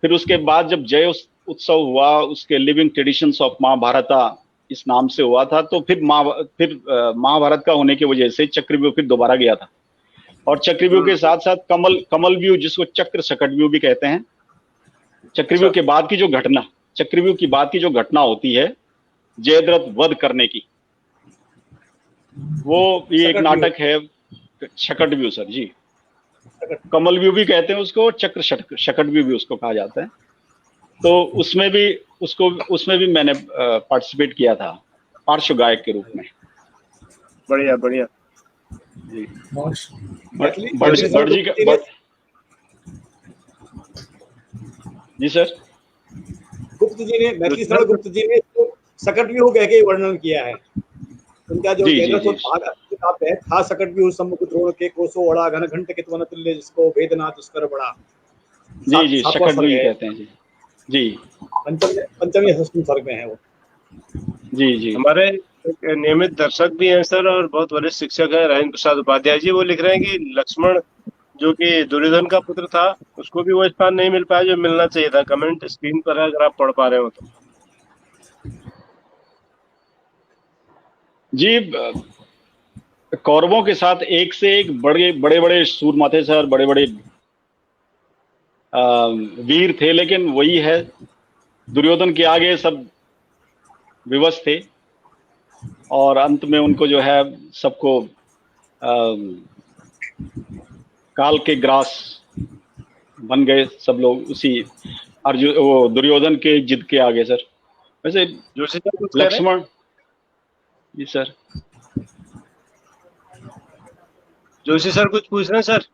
फिर उसके बाद जब जय उत्सव हुआ, उसके लिविंग ट्रेडिशंस ऑफ महाभारता इस नाम से हुआ था, तो फिर महाभारत का होने की वजह से चक्रव्यूह फिर दोबारा गया था। और चक्रव्यूह के साथ साथ कमल व्यू, जिसको चक्र शकट व्यू भी कहते हैं, अच्छा चक्रव्यूह के बाद की जो घटना, चक्रव्यूह की बाद की जो घटना होती है जयद्रथ वध करने की, वो ये एक सकट व्यू, नाटक है। शकट व्यू सर जी, कमल व्यू भी कहते हैं उसको, चक्र शकट व्यू भी उसको कहा जाता है। तो उसमें भी मैंने पार्टिसिपेट किया था पार्श्व गायक के रूप में। बढ़िया बढ़िया। जी, मैथिली बड़ मैथिली सर जी का गुप्त जी ने जी सर। मैथिली सर गुप्त जी ने इसको सकट व्यू कह के वर्णन किया है। उनका जो जी जी जयद्रथ जी किताब है, था सकट व्यू सम्मुख द्रोण के कोसो ओढ़ा घन घंट कितवन तुल्य जिसको वेदनाथ उसकर बड़ा। जी जी, सातवां शकट सर्ग व्यू है, कहते हैं जी। जी पंचम या षष्ठम सर्ग में है वो। जी जी हमारे एक नियमित दर्शक भी हैं सर और बहुत वरिष्ठ शिक्षक है राजेंद्र प्रसाद उपाध्याय जी, वो लिख रहे हैं कि लक्ष्मण जो कि दुर्योधन का पुत्र था, उसको भी वो स्थान नहीं मिल पाया जो मिलना चाहिए था। कमेंट स्क्रीन पर है, अगर आप पढ़ पा रहे हो तो। जी, कौरवों के साथ एक से एक बड़े बड़े बड़े सूरमा थे सर, बड़े बड़े वीर थे, लेकिन वही है, दुर्योधन के आगे सब विवश थे और अंत में उनको जो है सबको काल के ग्रास बन गए सब लोग उसी अर्जुन वो दुर्योधन के जिद के आगे सर। वैसे जोशी सर कुछ कह रहे हैं? लक्ष्मण जी सर। जोशी सर कुछ पूछ रहे हैं सर?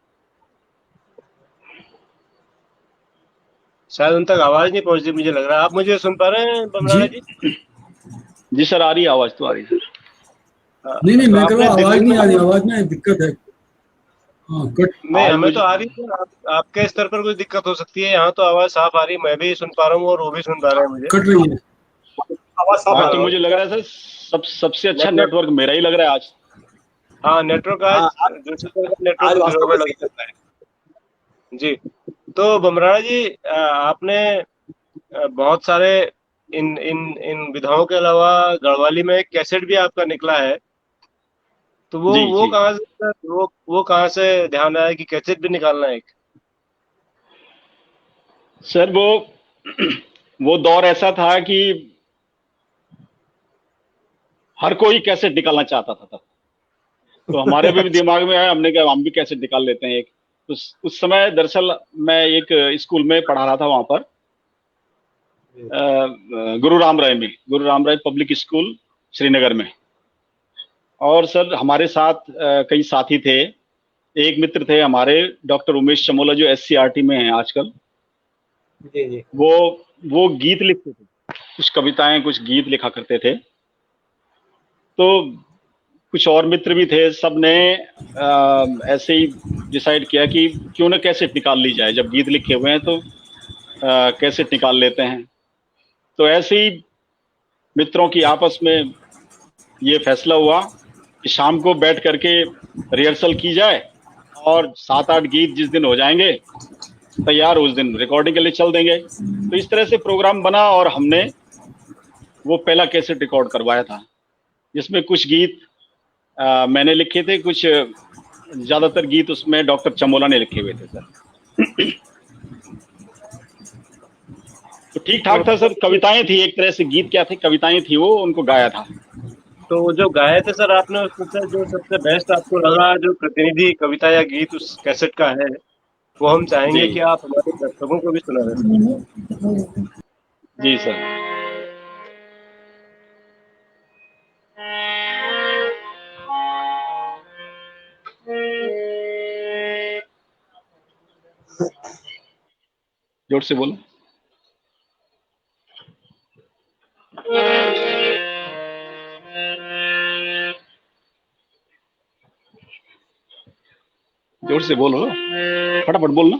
शायद उन तक आवाज नहीं पहुंचती, मुझे लग रहा है। आप मुझे सुन पा रहे हैं बमराना जी जी? जी सर, आ रही है आवाज, तो आ रही है सर। नहीं नहीं, तो मैं कह रहा आपने हूँ आवाज दिल्ली नहीं आ रही, में, आवाज में दिक्कत है। हाँ कट। नहीं आज हमें तो मुझे आ रही है। आपके स्तर पर कुछ दिक्कत हो सकती है, यहाँ तो आवाज साफ आ रही है, मैं भी सुन पा रहा हूँ और वो भी सुन पा रहे हैं मुझे। कट रही है। आवाज साफ आज आ तो रहा मुझे लग है। रहा है सर सबसे अच्छा नेटवर्क, नेटवर्क मेरा ही लग रहा है आज। हाँ नेटवर्क आज हाँ, जोशी सर का आज नेटवर्क वास्तव में गड़बड़ सही लग चल रहा है। जी। तो बमराना जी, आपने बहुत सारे इन इन इन विधाओं के अलावा गढ़वाली में एक कैसेट भी आपका निकला है। तो वो जी वो जी कहाँ से, वो कहाँ से ध्यान आया कि कैसेट भी निकालना है एक? सर, वो दौर ऐसा था कि हर कोई कैसेट निकालना चाहता था तब। तो हमारे भी दिमाग में आया, हमने कहा हम भी कैसेट निकाल लेते हैं एक। उस समय दरअसल मैं एक स्कूल में पढ़ा रहा था वहां पर, गुरु राम राय पब्लिक स्कूल श्रीनगर में। और सर हमारे साथ कई साथी थे। एक मित्र थे हमारे, डॉक्टर उमेश चमोला, जो SCRT में हैं आजकल। जी जी। वो वो गीत लिखते थे, कुछ कविताएं कुछ गीत लिखा करते थे। तो कुछ और मित्र भी थे, सब ने ऐसे ही डिसाइड किया कि क्यों ना कैसेट निकाल ली जाए, जब गीत लिखे हुए हैं तो कैसेट निकाल लेते हैं। तो ऐसे ही मित्रों की आपस में ये फैसला हुआ कि शाम को बैठ करके रिहर्सल की जाए और 7-8 गीत जिस दिन हो जाएंगे तैयार, उस दिन रिकॉर्डिंग के लिए चल देंगे। तो इस तरह से प्रोग्राम बना और हमने वो पहला कैसेट रिकॉर्ड करवाया था, जिसमें कुछ गीत मैंने लिखे थे, कुछ ज्यादातर गीत उसमें डॉक्टर चमोला ने लिखे हुए थे सर। तो ठीक तो ठाक था सर, कविताएं थी एक तरह से, गीत क्या थे, कविताएं थी, वो उनको गाया था। तो वो जो गाए थे सर आपने, उसमें से जो सबसे बेस्ट आपको लगा, जो प्रतिनिधि कविता या गीत उस कैसेट का है, वो हम जी चाहेंगे कि आप हमारे दर्शकों को भी सुना दें सर। जी सर। जोर से बोलो। जोर से बोलो, फटाफट बोलना।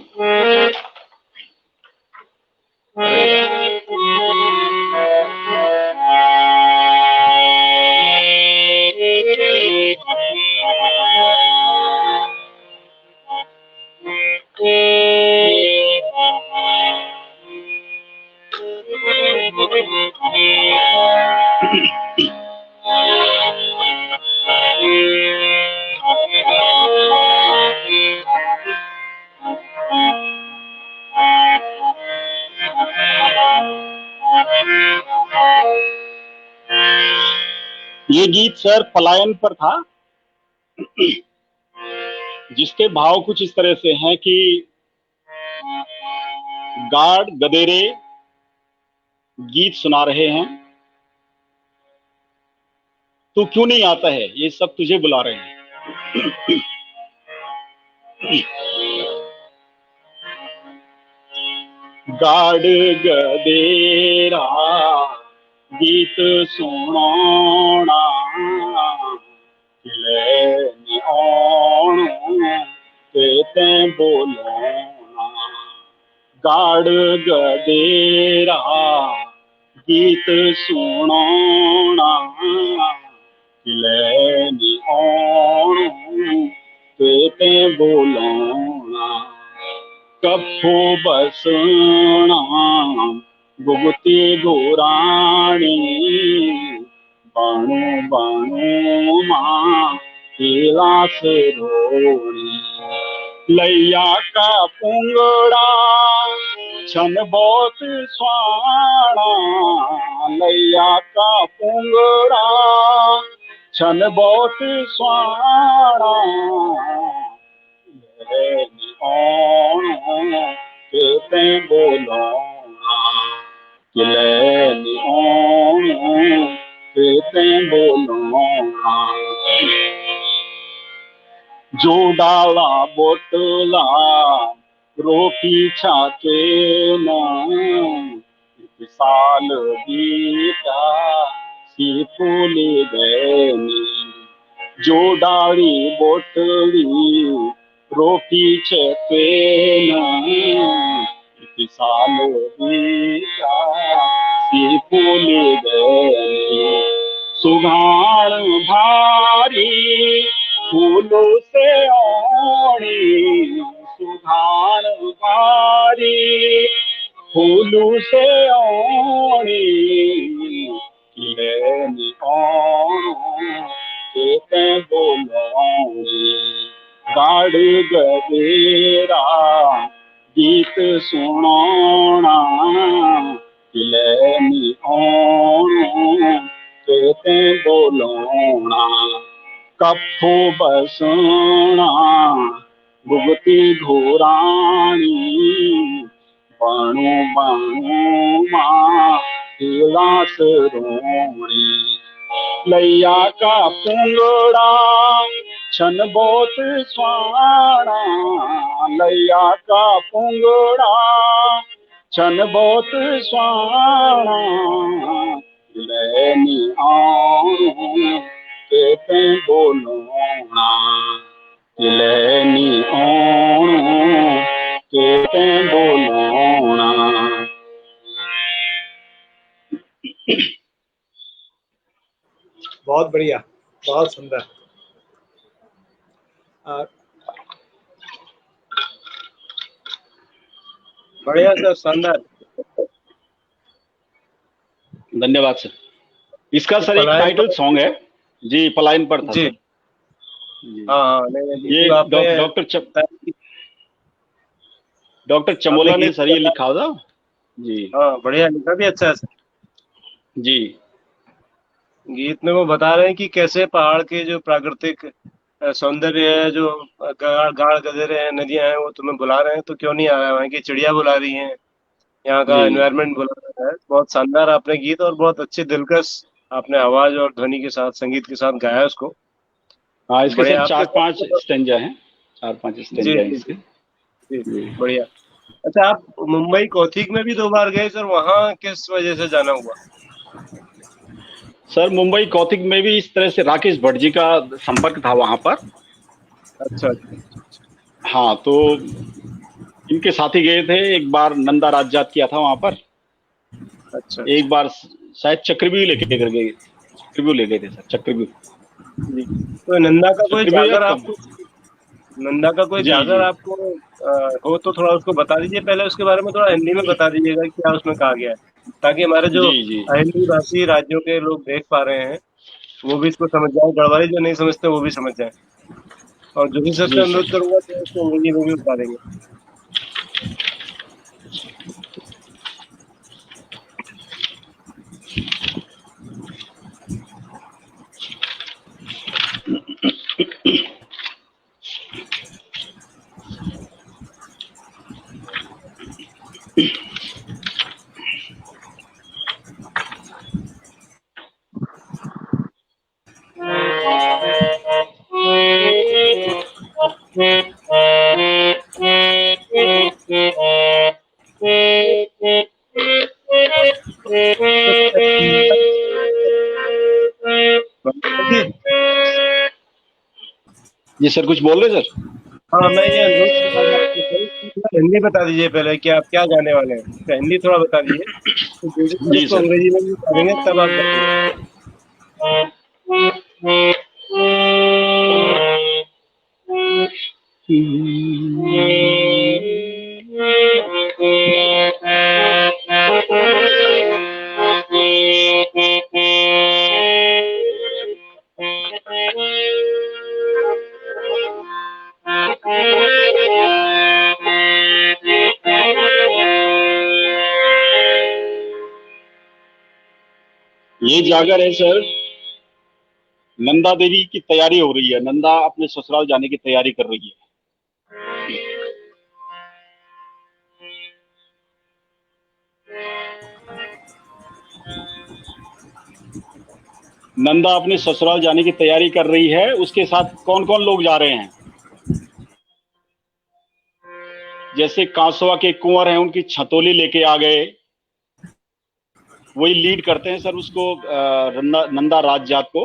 ये गीत सर पलायन पर था, जिसके भाव कुछ इस तरह से हैं कि गार्ड गदेरे गीत सुना रहे हैं, तू क्यों नहीं आता है, ये सब तुझे बुला रहे हैं। गार्ड गदेरा गीत सुनाना, लेने आऊं ते बोलना। गार्ड गदेरा गीत सुनाना, लेने आऊं ते बोलना। कफो बसना भुगती धुराणी बाणु बाणु मां कैलाश रोणी लैया का पुंगड़ा छन बहुत स्वाणा लैया का पुंगड़ा छन बहुत स्वाणा कहते बोलोना कहते बोलोना जो डाला बोतला रोकी छाके न एक साल बीता सी फूली गए जो डाली बोतली रोकी छाके न एक साल बीता सी फूली गए सुघाड़ भारी फूलों से ओढ़ी सुघाड़ भारी फूलों से ओढ़ी लेनी कहते बोलोनी गाड़ गदेरा गीत सुनोना लेनी कहते बोलोना कफो बसना भुगती घोराणी बाणु बाणु मां कैलाश रोणी लैया का पुंगड़ा छन बहुत स्वाणा लैया का पुंगड़ा छन बहुत स्वाणा लेनी कहते बोलोना लेनी कहते बोलोना बहुत बढ़िया, बहुत सुंदर। बढ़िया सर, शानदार। धन्यवाद सर। इसका सर एक पलायन टाइटल सॉन्ग है जी, पलायन पर था जी। सर। हाँ नहीं, ये डॉक्टर चमोला ने सर ये लिखा था जी। हाँ बढ़िया, लिखा भी अच्छा है सर। जी गीत में वो बता रहे हैं कि कैसे पहाड़ के जो प्राकृतिक सौंदर्य है, जो गाड़ गदेरे हैं, नदियां हैं, वो तुम्हें बुला रहे हैं, तो क्यों नहीं आ रहा है? वहाँ की चिड़िया बुला रही हैं, यहाँ का जी। एनवायरनमेंट बुला रहा है। बहुत शानदार आपने गीत, और बहुत अच्छे दिलकश आपने आवाज और ध्वनि के साथ, संगीत के साथ गाया उसको। हाँ, इसके बढ़िया, सर आपके 4-5 स्टेंजा हैं, 4-5 स्टेंजा हैं इसके। जी बढ़िया। अच्छा, आप मुंबई कौथिग में भी 2 बार गए सर, वहाँ किस वजह से जाना हुआ? सर मुंबई कौथिग में भी इस तरह से राकेश भट्ट जी का संपर्क था वहां पर। अच्छा। हाँ, तो इनके साथ ही गए थे। एक बार नंदा राजजात किया था वहां पर। अच्छा। एक बार शायद चक्रव्यूह लेके गए, चक्रव्यूह ले गए थे सर, चक्रव्यूह। तो नंदा का कोई चक्रव्यूह जागर या आपको, नंदा का कोई जी, जागर जी। आपको हो तो थोड़ा उसको बता दीजिए पहले, उसके बारे में थोड़ा हिंदी में बता दीजिएगा कि क्या उसमें कहा गया है, ताकि हमारे जो जी, जी। हिंदी भाषी राज्यों के लोग देख पा रहे हैं वो भी इसको समझ जाए, गढ़वाली जो नहीं समझते वो भी समझ जाए। और जो भी सर से जी अनुरोध सर। करूंगा तो उसको अंग्रेजी में भी बता देंगे। जी सर, कुछ बोल रहे सर? हाँ, मैं ये अनुरोध कर रहा था आपको, हिंदी बता दीजिए पहले कि आप क्या गाने वाले हैं, तो हिंदी थोड़ा बता दीजिए, तो जो भी जी उसको सर। अंग्रेजी में भी बता देंगे तब आप गाइए। ये जागर है सर, नंदा देवी की तैयारी हो रही है, नंदा अपने ससुराल जाने की तैयारी कर रही है। नंदा अपने ससुराल जाने की तैयारी कर रही है। उसके साथ कौन कौन लोग जा रहे हैं? जैसे कांसवा के कुंवर हैं, उनकी छतोली लेके आ गए, वही लीड करते हैं सर उसको, नंदा राज जात को।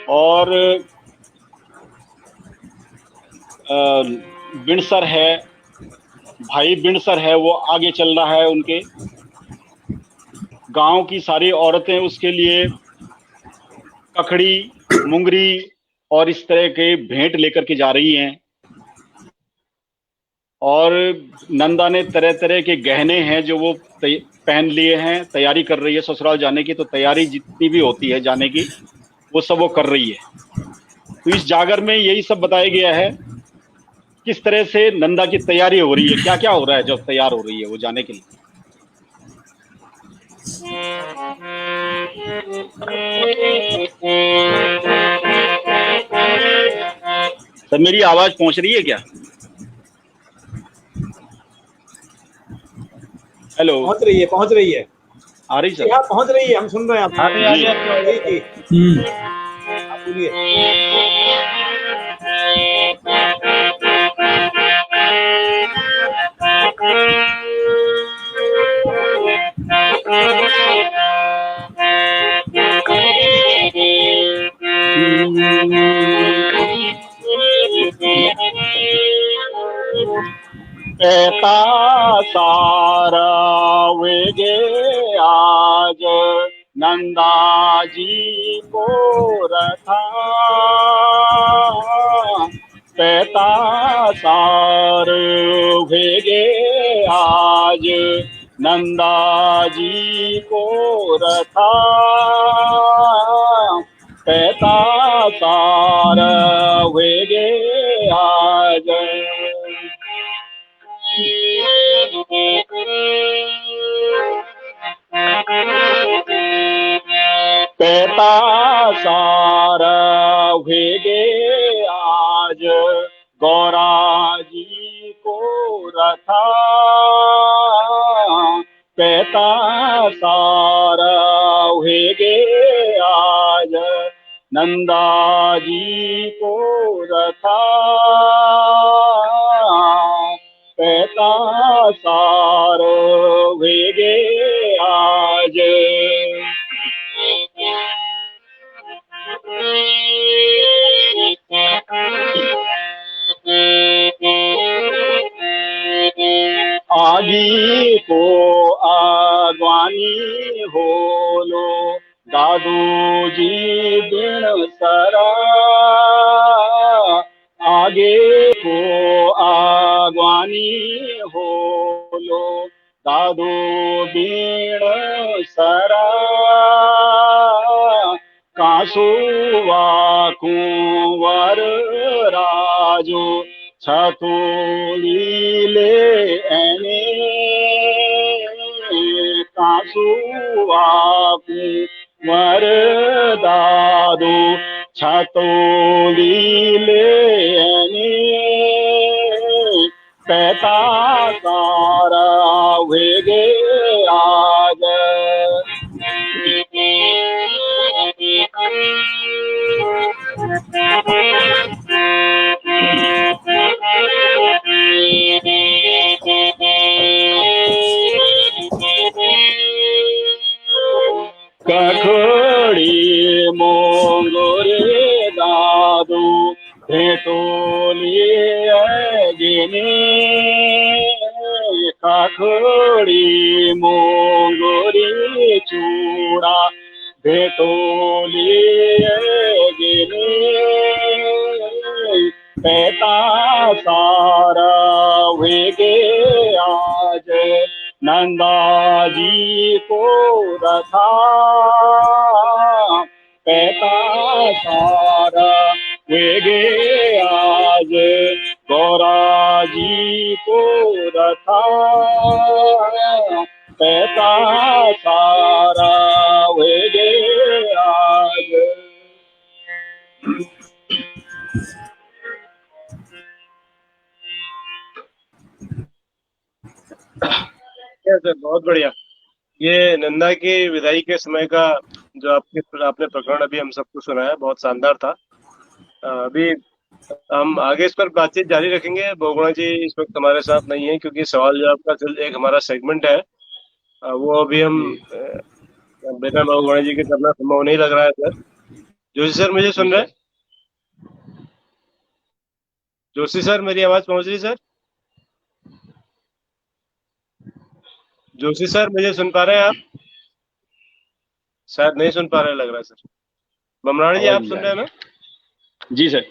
और बिणसर है, भाई बिणसर है, वो आगे चल रहा है। उनके गांव की सारी औरतें उसके लिए ककड़ी, मुंगरी और इस तरह के भेंट लेकर के जा रही हैं। और नंदा ने तरह तरह के गहने हैं जो वो पहन लिए हैं, तैयारी कर रही है ससुराल जाने की। तो तैयारी जितनी भी होती है जाने की, वो सब वो कर रही है। तो इस जागर में यही सब बताया गया है, किस तरह से नंदा की तैयारी हो रही है, क्या क्या हो रहा है जब तैयार हो रही है वो जाने के लिए। सर मेरी आवाज पहुंच रही है क्या? हेलो, पहुंच रही है, पहुंच रही है। आ रही सर? यहाँ पहुंच रही है, हम सुन रहे हैं हाँ जी, हाँ जी, जी जी, आप बोलिए। कहता सारा वेगे आज नंदा जी को रथा, कहता सार वेगे आज नंदा जी को रथा, कहता सार वेगे आज। कहता सारा भेगे आज गौरा जी को रथा, कहता सारा भेगे आज नंदा जी को रथा, कहता सार भेगे आज। आगी को आगवानी हो लो दादू जी बिणसरा, आगे को आगवानी हो लो दादू बिणसरा, कासुवा कुंवर राजो छतोली ले एने, कासुआ कुंवर दादू छतोली ले एने, कहता सारा वेगे आज। कखड़ी मोंगरे दादू भेटोली गिने, कखड़ी मोंगरी चूड़ा भेटोली गिने, कहता सारा वेगे आज नंदा जी को रथा, कहता सारा वेगे आज गौरा जी को रथा, कहता सारा वेगे सर बहुत बढ़िया। ये नंदा की विदाई के समय का जो आपने प्रकरण अभी हम सबको सुनाया, बहुत शानदार था। अभी हम आगे इस पर बातचीत जारी रखेंगे। बोगुणा जी इस वक्त हमारे साथ नहीं है, क्योंकि सवाल जवाब का जो एक हमारा सेगमेंट है वो अभी हम जी बिना बोगुणा जी के करना संभव नहीं लग रहा है सर। जोशी सर मुझे जी सुन रहे हैं? सर। जोशी सर मेरी आवाज पहुंच रही सर? जोशी सर मुझे सुन पा रहे हैं आप? शायद नहीं सुन पा रहे लग रहा है सर। बमराणी जी आवाज आप नहीं सुन आ रहे हैं ना? रही। जी सर।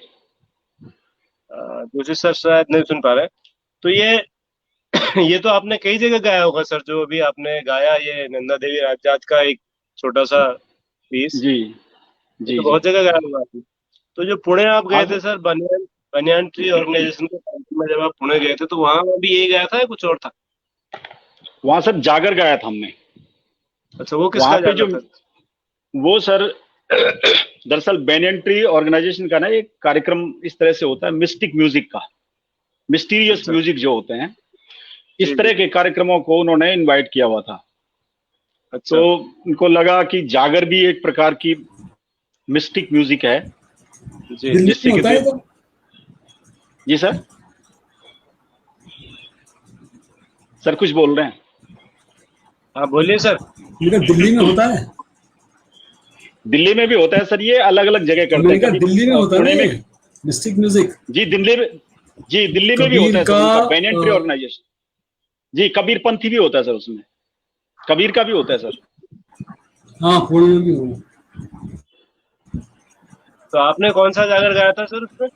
जोशी सर शायद नहीं सुन पा रहे। तो ये ये तो आपने कई जगह गाया होगा सर, जो अभी आपने गाया ये नंदा देवी राजजात का एक छोटा सा पीस, जी ये जी तो जी। बहुत जगह गाया होगा आपने। तो जो पुणे आप हाँ गए थे सर। सर, बनियान बनियान ट्री ऑर्गेनाइजेशन के साथ में जब आप पुणे गए थे, तो वहां भी यही गाया था या कुछ और था? वहाँ सर जागर गाया था हमने। अच्छा, वो वहाँ किसका पे जागा जो था? वो सर दरअसल बैनियन ट्री ऑर्गेनाइजेशन का ना एक कार्यक्रम इस तरह से होता है, मिस्टिक म्यूजिक का, मिस्टीरियस अच्छा। म्यूजिक जो होते हैं, जी इस जी। तरह के कार्यक्रमों को उन्होंने इनवाइट किया हुआ था। तो अच्छा। उनको लगा कि जागर भी एक प्रकार की मिस्टिक म्यूजिक है, जी। दिल्ली में जिससे कि होता है तो। जी सर। सर कुछ बोल रहे हैं? हाँ बोलिए सर। अमेरिका दिल्ली में होता है। दिल्ली में भी होता है सर, ये अलग अलग जगह करते हैं अमेरिका कभी। दिल्ली में होता है ना पुणे में। ये मिस्टिक म्यूजिक। जी दिल्ली में। जी दिल्ली में भी होता कबीर है सर का उनका बैनियन ट्री ऑर्गेनाइजेशन। जी कबीर पंथी भी होता है सर उसमें, कबीर का भी होता है सर। हाँ पुणे में भी हो। तो आपने कौन सा जागर गाया था सर उसमें?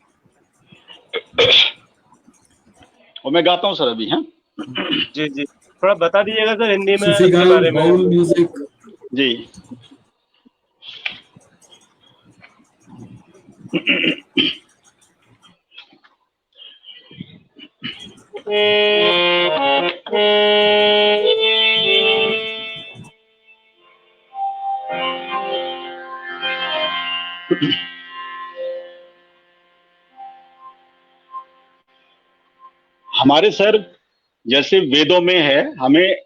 और मैं गाता हूँ सर अभी। हाँ जी जी, थोड़ा बता दीजिएगा सर हिंदी में सूफी उसके गान, बारे में। बाउल म्यूजिक। जी। हमारे सर जैसे वेदों में है, हमें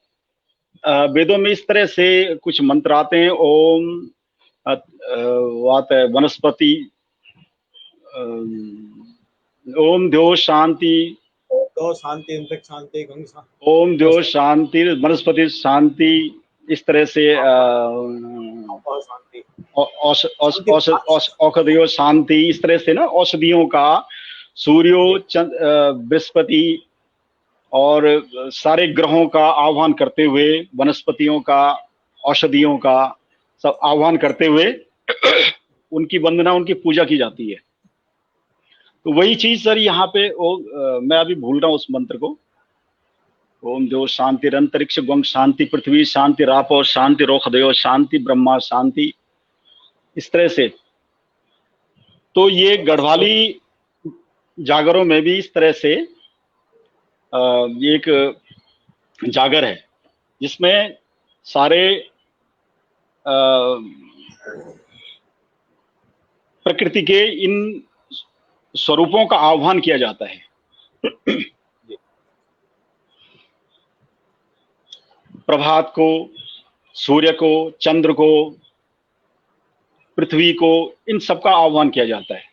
वेदों में इस तरह से कुछ मंत्र आते हैं। ओम वो आता है वनस्पति, ओम द्यो शांति, तो शांति, अंतरिक्ष शांति, गंग शांति, ओम द्यो शांति, वनस्पति शांति, इस तरह से अपार शांति, शांति प्रकाश। औषधियों शांति, इस तरह से ना औषधियों का, सूर्यो जी बृहस्पति और सारे ग्रहों का आह्वान करते हुए, वनस्पतियों का, औषधियों का सब आह्वान करते हुए उनकी वंदना, उनकी पूजा की जाती है। तो वही चीज सर यहाँ पे मैं अभी भूल रहा हूँ उस मंत्र को। ओम जो शांति अंतरिक्ष गंग शांति पृथ्वी शांति रापो शांति रोखदयो शांति ब्रह्मा शांति, इस तरह से। तो ये गढ़वाली जागरों में भी इस तरह से ये एक जागर है जिसमें सारे प्रकृति के इन स्वरूपों का आह्वान किया जाता है। प्रभात को, सूर्य को, चंद्र को, पृथ्वी को, इन सब का आह्वान किया जाता है।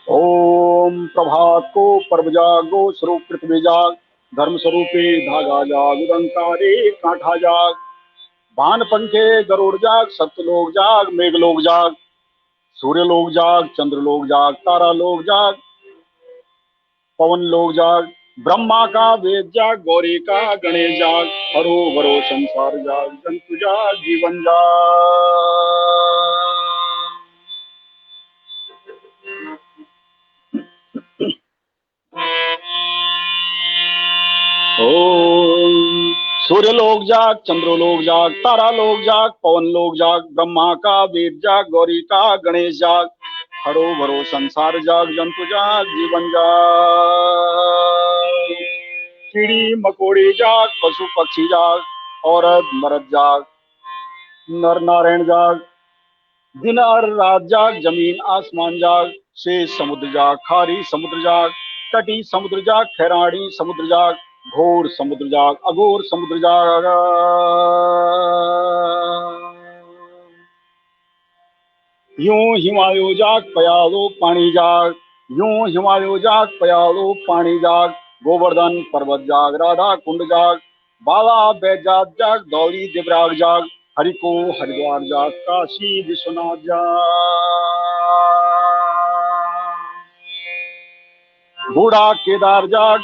ओम प्रभात को पर्व जागो स्वरूप पृथ्वी जाग, धर्म स्वरूपे धागा जाग, उदंकारे कांठा जाग, बाण पंखे गरुड़ जाग, सप्त लोग जाग, मेघ लोग जाग, सूर्य लोग जाग, चंद्र लोग जाग, तारा लोग जाग, पवन लोग जाग, ब्रह्मा का वेद जाग, गौरी का गणेश जाग, हरो भरो संसार जाग, जंतु जाग, जीवन जाग। ओम सूर्य लोग जाग, चंद्र लोग जाग, तारा लोग जाग, पवन लोग जाग, ब्रह्मा का वेद जाग, गौरी का गणेश जाग, हरो भरो संसार जाग, जंतु जाग, जीवन जाग, कीड़ी मकोड़ी जाग, पशु पक्षी जाग, औरत मर्द जाग, नर नारायण जाग, दिन और रात जाग, जमीन आसमान जाग, शेष समुद्र जाग, खारी समुद्र जाग, तटी समुद्र जाग, खैरानी समुद्र जाग, घोर समुद्र जाग, अघोर समुद्र जाग, यूं हिमालय जाग, पयालो पानी जाग, यूं हिमालय जाग, पयालो पानी जाग, गोवर्धन पर्वत जाग, राधा कुंड जाग, बाला बैजात जाग, दौली दिव्राग जाग, हरि को हरिद्वार जाग, काशी विश्वनाथ जाग, बूढ़ा केदार जाग,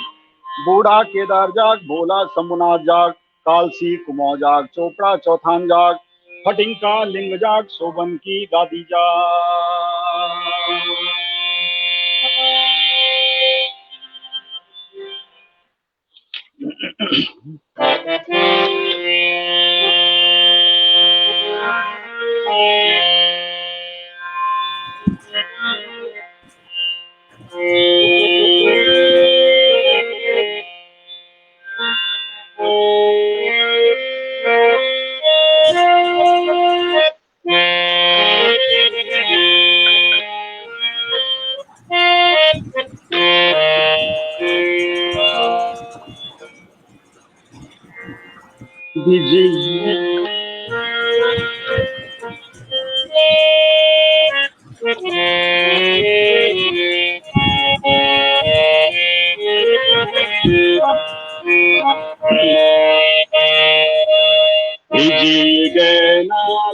बूढ़ा केदार जाग, भोला शंभुनाथ जाग, कालसी कुमाऊं जाग, चोपड़ा चौथान जाग, फटिंका लिंग जाग, शोभन की दादी जाग,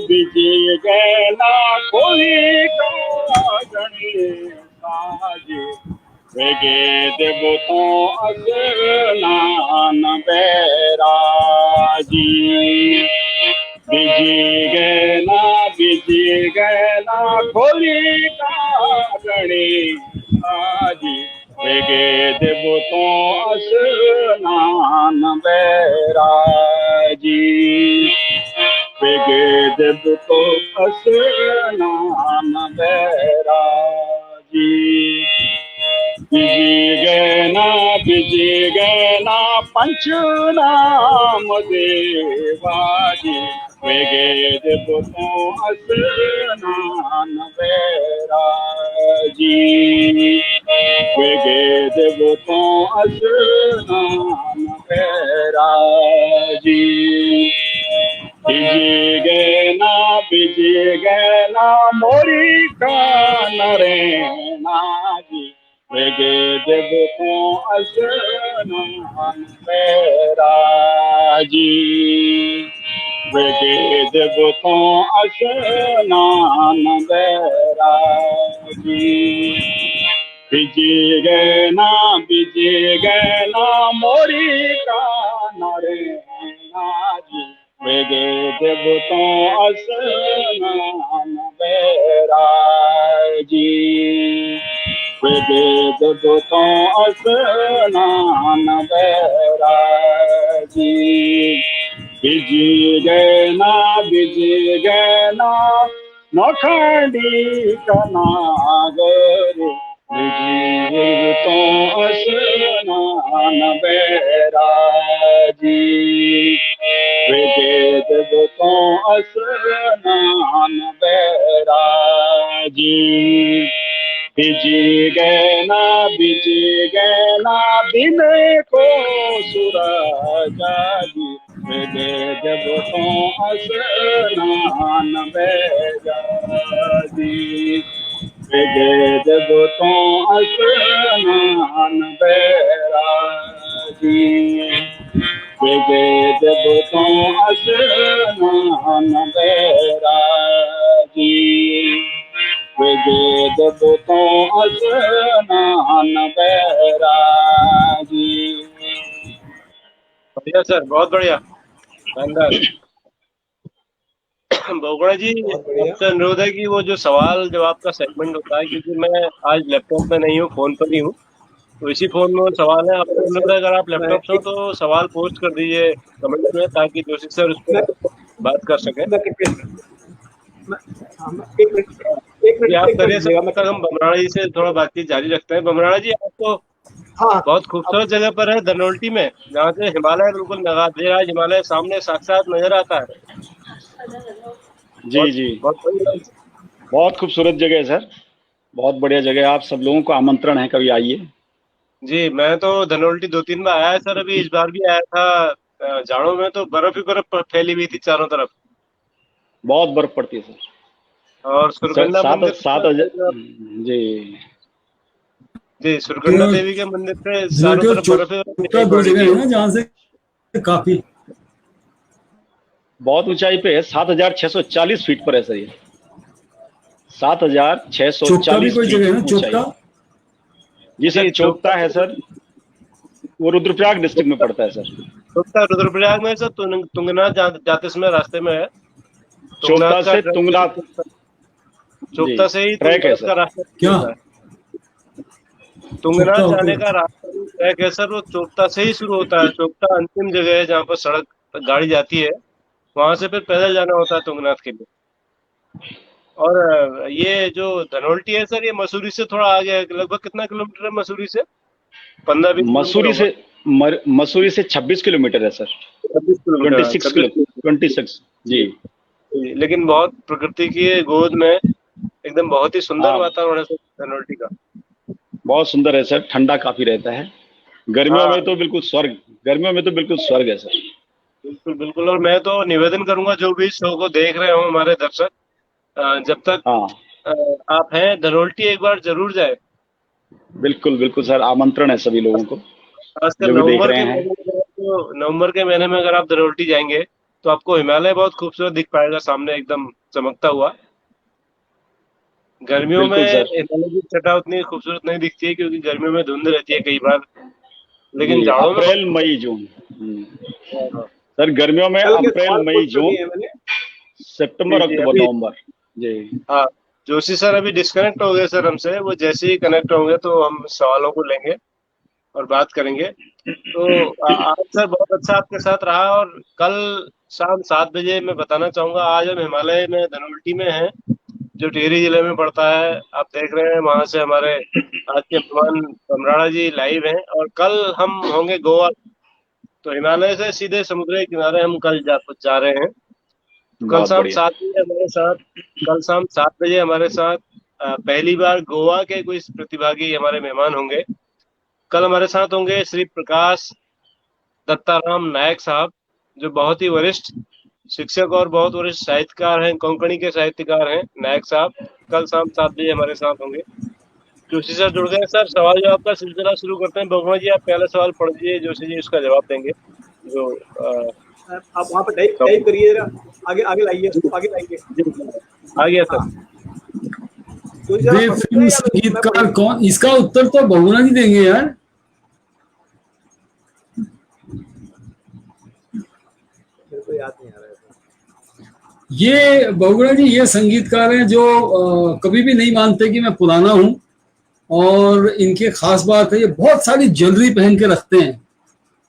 बिजी गए ना कोई का गणेश वेगे देवो तो असनान बैराजी, बिजी गए ना खोली का गणेश वेगे देवो तो असनान बैराजी, वेगे देव तो असनान बैराजी, बिजी गए ना पंच नाम देवाजी, वेगे देव तो असनान बैराजी, वेगे देव तो असनान बैराजी, बिजी गए ना मोरी का नरेना जी, वेगे देव तो असनान बैराजी, वेगे देव तो असनान बैराजी, बिजी गए ना मोरी का नरेना जी, वेगे देव तो असनान बैराजी, वेगे देव तो असनान बैराजी, बिजी गए ना नौखंडी का नागर, बिजी तो असनान बैराजी, वेगे देव तो असनान बैराजी, बिजी गए ना दिन को सूरजाजी, वेगे देव तो असनान बैराजी, वेगे देव तो असनान बैराजी, वेगे देव तो असनान बैराजी, वेगे देव तो असनान बैराजी। बढ़िया सर, बहुत बढ़िया, शानदार। बोगड़ा जी, आपसे अनुरोध है कि वो जो सवाल जवाब का सेगमेंट होता है, क्योंकि मैं आज लैपटॉप में नहीं हूँ, फोन पर ही हूँ, तो इसी फोन में सवाल है आपको, अगर आप लैपटॉप से हो तो सवाल पोस्ट कर दीजिए कमेंट में, ताकि जोशी सर उस पर बात कर सकें। एक आप मिनट करिए सर, दीजिएगा, तब तक हम बमराड़ा जी से थोड़ा बातचीत जारी रखते हैं। बमराड़ा जी, आपको हाँ बहुत खूबसूरत जगह पर है धनोल्टी में, जहाँ से हिमालय बिल्कुल नज़ारा, हिमालय सामने साक्षात नजर आता है। जी जी, बहुत बहुत खूबसूरत जगह है सर, बहुत बढ़िया जगह है। आप सब लोगों को आमंत्रण है, कभी आइए। जी, मैं तो धनोल्टी 2-3 बार आया सर, अभी इस बार भी आया था। जाड़ों में तो बर्फ ही बर्फ फैली हुई थी चारों तरफ, बहुत बर्फ पड़ती है सर। और सुरगंडा सात मंदिर सात हजार जी। जी, सुरगंडा देवी के मंदिर पे चारों रिलेटिव तरफ बर्फ ही बर्फ चोपता दिखाई दो पड़ रही जगह थी। है ना जहाँ से काफी बहुत ऊंचाई पे है, 7,640 फीट पर है सर ये। चोपता भी 7,640 कोई जगह फीट है ना, ऊंचाई। चोपता। जी सर, जी, चोपता है सर, वो रुद्रप्रयाग डिस्ट्रिक्ट में पड़ता है सर। चोपता रुद्रप्रयाग में सर, तुंगनाथ जाते समय रास्ते में है। तुंगनाथ चोपता का से तुंगनाथ, जी चोपता से ही ट्रैक है तुंगनाथ का सर। रास्ता क्या होता है। चोपता तुंगनाथ होके जाने का रास्ता ट्रैक है सर, वो चोपता से ही शुरू होता है। चोपता अंतिम जगह है जहाँ पर सड़क गाड़ी जाती है, वहां से फिर पैदल जाना होता है तुंगनाथ के लिए। और ये जो धनोल्टी है सर, ये मसूरी से थोड़ा आगे है। लगभग कितना किलोमीटर है मसूरी से? 15-20 किलोमीटर मसूरी होगा। से मसूरी से 26 किलोमीटर है सर। 26 किलोमीटर है, 26 किलो 26। 26 जी। लेकिन बहुत प्रकृति की गोद में, एकदम बहुत ही सुंदर हाँ, वातावरण है सर धनोल्टी का। बहुत सुंदर है सर, ठंडा काफी रहता है। गर्मियों हाँ, में तो बिल्कुल स्वर्ग, गर्मियों में तो बिल्कुल स्वर्ग है सर। बिल्कुल बिल्कुल। और मैं तो निवेदन करूंगा, जो भी शो को देख रहे हो हमारे दर्शक, जब तक हाँ, अ, आप हैं, धनोल्टी एक बार जरूर जाए। बिल्कुल बिल्कुल सर, आमंत्रण है सभी लोगों को खासकर जो भी देख नवंबर रहे के हैं। महीने में, तो नवंबर के महीने में अगर आप धनोल्टी जाएंगे तो आपको हिमालय बहुत खूबसूरत दिख पाएगा सामने, एकदम चमकता हुआ। गर्मियों बिल्कुल में सर। हिमालय की छटा उतनी खूबसूरत नहीं दिखती है, क्योंकि गर्मियों में धुंध रहती है कई बार, जी, लेकिन जाड़ों में अप्रैल मई जून। हाँ। सर गर्मियों में कल के अप्रैल सवाल मई पोस्ट कर जून, दिए हैं मैंने। सितंबर जी जी, अक्टूबर अभी नवंबर। जी हाँ, जोशी सर अभी डिस्कनेक्ट हो गए सर हमसे। वो जैसे ही कनेक्ट होंगे तो हम सवालों को लेंगे और बात करेंगे। तो आज सर बहुत अच्छा आपके साथ रहा। और कल शाम 7 बजे मैं बताना चाहूंगा, आज हम हिमालय में धनोल्टी में हैं, जो टिहरी जिले में पड़ता है। आप देख रहे हैं वहां से हमारे आज के मेहमान बमराड़ा जी लाइव हैं। और कल हम होंगे गोवा। तो हिमालय से सीधे समुद्र के किनारे हम कल जा रहे हैं। तो कल बहुत शाम बढ़िया। 7 बजे हमारे साथ कल शाम 7 बजे हमारे साथ पहली बार गोवा के कोई प्रतिभागी हमारे मेहमान होंगे। कल हमारे साथ होंगे श्री प्रकाश दत्ताराम नायक साहब, जो बहुत ही वरिष्ठ शिक्षक और बहुत वरिष्ठ साहित्यकार हैं, कोंकणी के साहित्यकार हैं नायक साहब। कल शाम 7 बजे हमारे साथ होंगे। जोशी सर जुड़ गए सर, सवाल जवाब का सिलसिला शुरू करते हैं। बगुआ जी, आप पहला सवाल पढ़ दीजिए, जोशी जी उसका जवाब देंगे। जो आप वहाँ पे टाइप तो, टाइप करिए जरा, आगे आगे लाइए, उसको आगे लाइए। आ गया सर। हाँ, तो जरा वे पढ़ फिल्म रहे हैं या मैं संगीतकार पढ़ूँ? कौन, इसका उत्तर तो बहुना जी देंगे यार। मेरे को याद नहीं आ रहा है। ये बहुगुणा जी ये संगीतकार हैं जो कभी भी नहीं मानते कि मैं पुराना हूं। और इनके खास बात है, ये बहुत सारी ज्वेलरी पहन के रखते हैं।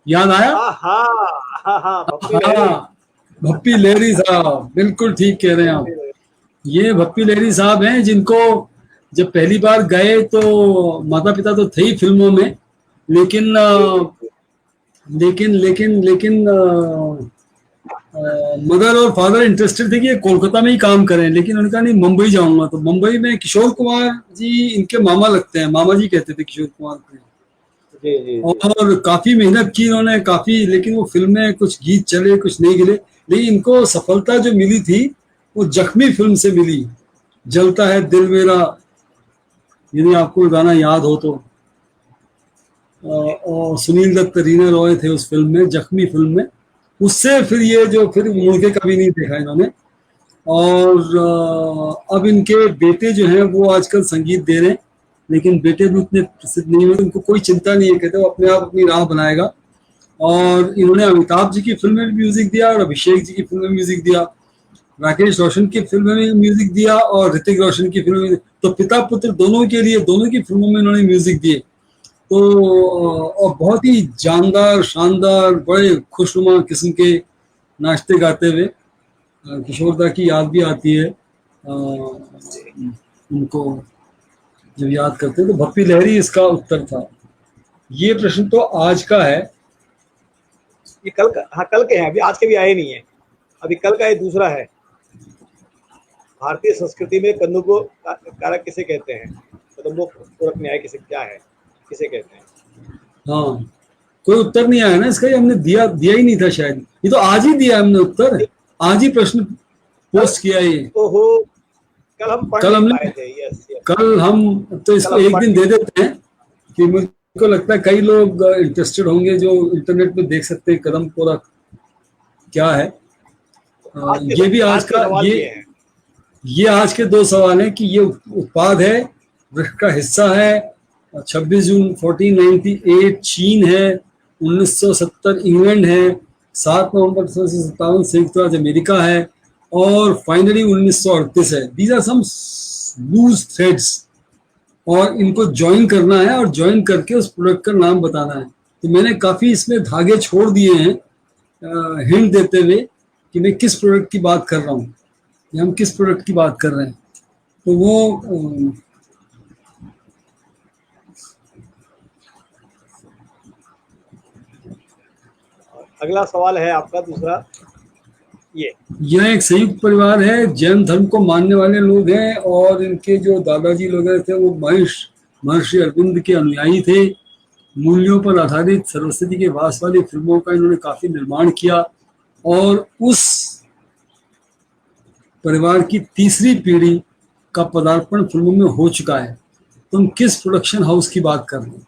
याद आया? हाँ हाँ, भक्ति लहरी। हाँ, भप्पी लहरी साहब, बिल्कुल ठीक कह रहे हैं आप। भक्ति लहरी। ये भप्पी लहरी साहब हैं, जिनको जब पहली बार गए तो माता पिता तो थे ही फिल्मों में, लेकिन लेकिन लेकिन लेकिन मदर और फादर इंटरेस्टेड थे कि ये कोलकाता में ही काम करें, लेकिन उन्होंने कहा नहीं, मुंबई जाऊंगा। तो मुंबई में किशोर कुमार जी इनके मामा लगते हैं, मामा जी कहते थे किशोर कुमार को। जी जी जी। और काफी मेहनत की इन्होंने, काफी, लेकिन वो फिल्म में कुछ गीत चले कुछ नहीं गिले। लेकिन इनको सफलता जो मिली थी वो जख्मी फिल्म से मिली, जलता है दिल मेरा, यदि आपको गाना याद हो तो। और सुनील दत्त, रीना रॉय थे उस फिल्म में, जख्मी फिल्म में। उससे फिर ये जो फिर मुड़ के कभी नहीं देखा इन्होंने। और अब इनके बेटे जो हैं वो आजकल संगीत दे रहे हैं, लेकिन बेटे भी उतने प्रसिद्ध नहीं हुए। उनको कोई चिंता नहीं है, कहते वो अपने आप अपनी राह बनाएगा। और इन्होंने अमिताभ जी की फिल्म में भी म्यूजिक दिया और अभिषेक जी की फिल्म में म्यूजिक दिया, राकेश रोशन की फिल्म में म्यूजिक दिया और ऋतिक रोशन की फिल्म में। तो पिता पुत्र दोनों के लिए, दोनों की फिल्मों में इन्होंने म्यूजिक दिए। तो और बहुत ही जानदार, शानदार, बड़े खुशनुमा किस्म के नाचते गाते हुए किशोर दा की याद भी आती है उनको जब याद करते हैं। तो भप्पी लहरी इसका उत्तर था। ये प्रश्न तो आज का है, ये कल का, हाँ कल के हैं, अभी आज के भी आए नहीं है, अभी कल का ये दूसरा है। भारतीय संस्कृति में कदम्बो कारक किसे कहते हैं? कदम्बो पूरक न्याय किसे क्या है, किसे कहते हैं? हाँ कोई उत्तर नहीं आया ना इसका, ये हमने दिया ही नहीं था शायद, ये तो आज ही दिया हमने उत्तर, आज ही प्रश्न पोस्ट किया ये। ओहो, कल हमने थे। यस, कल हम तो इसको एक दिन दे देते हैं कि मुझको लगता है कई लोग इंटरेस्टेड होंगे जो इंटरनेट पे देख सकते हैं कदम पूरा क्या है। ये भी आज का, ये आज के 2 सवाल हैं कि ये उत्पाद है, वृक्ष का हिस्सा है, 26 जून 1498 चीन है, 1970 इंग्लैंड है, 7 नवंबर 1957 संयुक्त राज्य अमेरिका है, और फाइनली 1938 है। These are some loose threads, और इनको ज्वाइन करना है और ज्वाइन करके उस प्रोडक्ट का नाम बताना है। तो मैंने काफ़ी इसमें धागे छोड़ दिए हैं हिंट देते हुए कि मैं किस प्रोडक्ट की बात कर रहा हूँ या हम किस प्रोडक्ट की बात कर रहे हैं। तो वो अगला सवाल है आपका दूसरा। यह एक संयुक्त परिवार है, जैन धर्म को मानने वाले लोग हैं, और इनके जो दादाजी लोग थे वो महर्षि अरविंद के अनुयायी थे। मूल्यों पर आधारित सरस्वती के वास वाली फिल्मों का इन्होंने काफी निर्माण किया, और उस परिवार की तीसरी पीढ़ी का पदार्पण फिल्मों में हो चुका है। तुम किस प्रोडक्शन हाउस की बात कर रहे हो?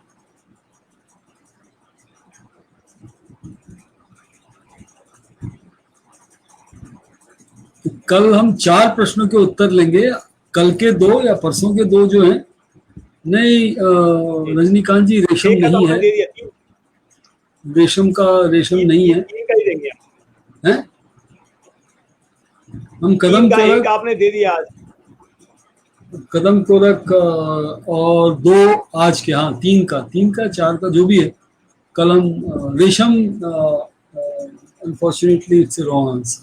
कल हम 4 प्रश्नों के उत्तर लेंगे, कल के 2 या परसों के 2 जो हैं। नहीं रजनीकांत जी, रेशम नहीं है, रेशम नहीं है, हैं? हम कदम कोरक आपने दे दिया आज, कदम कोरक और 2 आज के, हाँ 3 का 4 का जो भी है। कल हम रेशम, अनफॉर्चुनेटली इट्स रॉन्ग आंसर,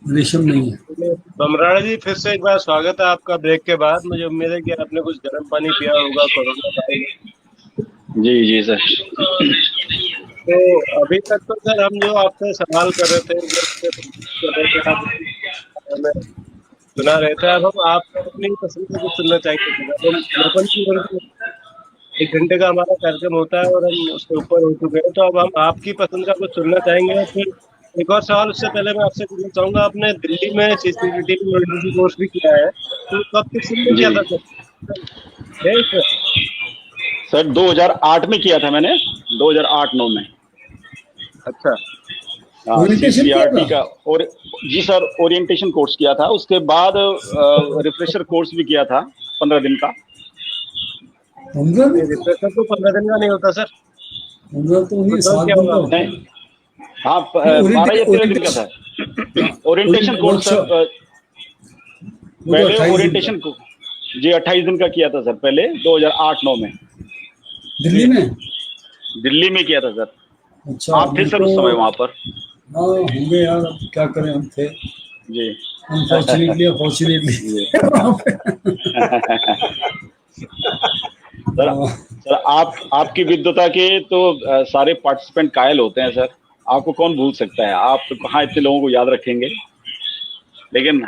रेशम नहीं है। बमराड़ा जी फिर से एक बार स्वागत है आपका ब्रेक के बाद। मुझे उम्मीद है कि आपने कुछ गर्म पानी पिया होगा कोरोना का। जी सर। तो अभी तक तो सर हम जो आपसे सवाल कर रहे थे, सुना रहे थे, अब हम आप अपनी पसंद से कुछ सुनना चाहेंगे। 1 घंटे का हमारा कार्यक्रम होता है और हम उसके ऊपर हो चुके हैं, तो अब हम आपकी पसंद का कुछ सुनना चाहेंगे। और फिर एक और सवाल, उससे पहले मैं आपसे पूछना चाहूंगा, आपने दिल्ली में सीसीटीवी कोर्स भी किया है, तो कब किस में किया था सर? 2008 में किया था मैंने, 2008-9 में। अच्छा, CCRT का, और जी सर ओरिएंटेशन कोर्स किया था। उसके बाद रिफ्रेशर कोर्स भी किया था 15 दिन का। रिफ्रेशर तो 15 दिन का नहीं होता सर, 15 तो नहीं, हाँ 12 या 13 दिन का था ओरिएंटेशन कोर्स सर। पहले ओरिएंटेशन को जी 28 दिन का किया था सर, पहले 2008-9 में दिल्ली में किया था सर। अच्छा, आप थे सर उस समय वहाँ पर? हाँ होंगे यार, अब क्या करें, हम थे जी, अनफॉर्चुनेटली सर आपकी विद्वता के तो सारे पार्टिसिपेंट कायल होते हैं सर, आपको कौन भूल सकता है? आप तो कहाँ इतने लोगों को याद रखेंगे, लेकिन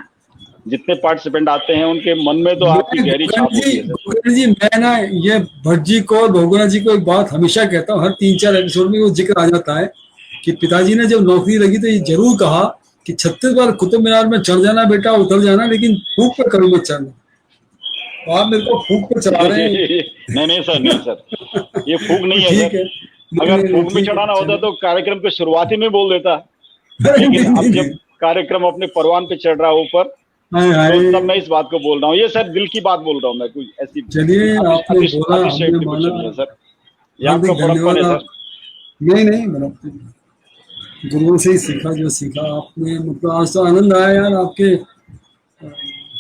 जितने पार्टिसिपेंट आते हैं उनके मन में तो आपकी गहरी छाप होती है जी। मैं ना ये भट्ट जी को और भोगना जी को एक बात हमेशा कहता हूँ, हर 3-4 एपिसोड में वो जिक्र आ जाता है कि पिताजी ने जब नौकरी लगी तो ये जरूर कहा कि 36 बार कुतुब मीनार में चढ़ जाना बेटा, उतर जाना, लेकिन फूक पे कभी मत चढ़ना। तो आप मेरे को फूक पे चढ़ा रहे हैं। नहीं सर, ये फूक नहीं है सर। अगर फूक में चढ़ाना होता तो कार्यक्रम के शुरुआती में बोल देता, लेकिन अब जब कार्यक्रम अपने परवान पे चढ़ रहा है ऊपर, तो तब मैं इस बात को बोल रहा हूँ। ये सर दिल की बात बोल रहा हूँ मैं, कोई ऐसी चलिए आपने बोला, आपने माना, सर ये आपका बड़प्पन है सर। नहीं मैंने गुरुओं से ही सीखा जो सीखा आपने। मतलब आज तो आनंद आया यार आपके,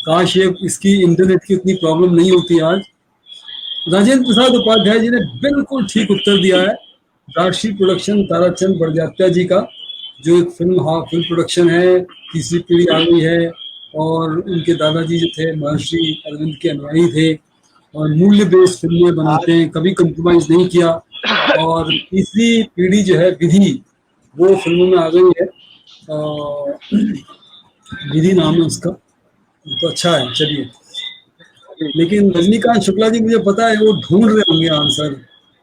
काश ये इसकी इंटरनेट की उतनी प्रॉब्लम नहीं होती आज, राजेंद्र प्रसाद उपाध्याय जी ने बिल्कुल ठीक उत्तर दिया है। राजश्री प्रोडक्शन ताराचंद बड़जात्या जी का जो एक फिल्म प्रोडक्शन है, तीसरी पीढ़ी आ गई है, और उनके दादाजी जो थे महर्षि अरविंद के अनुयायी थे और मूल्य बेस्ड फिल्में बनाते हैं, कभी कंप्रोमाइज नहीं किया। और तीसरी पीढ़ी जो है विधि, वो फिल्मों में आ गई है, विधि नाम है उसका, तो अच्छा है। चलिए, लेकिन रजनीकांत शुक्ला जी मुझे पता है वो ढूंढ रहे होंगे आंसर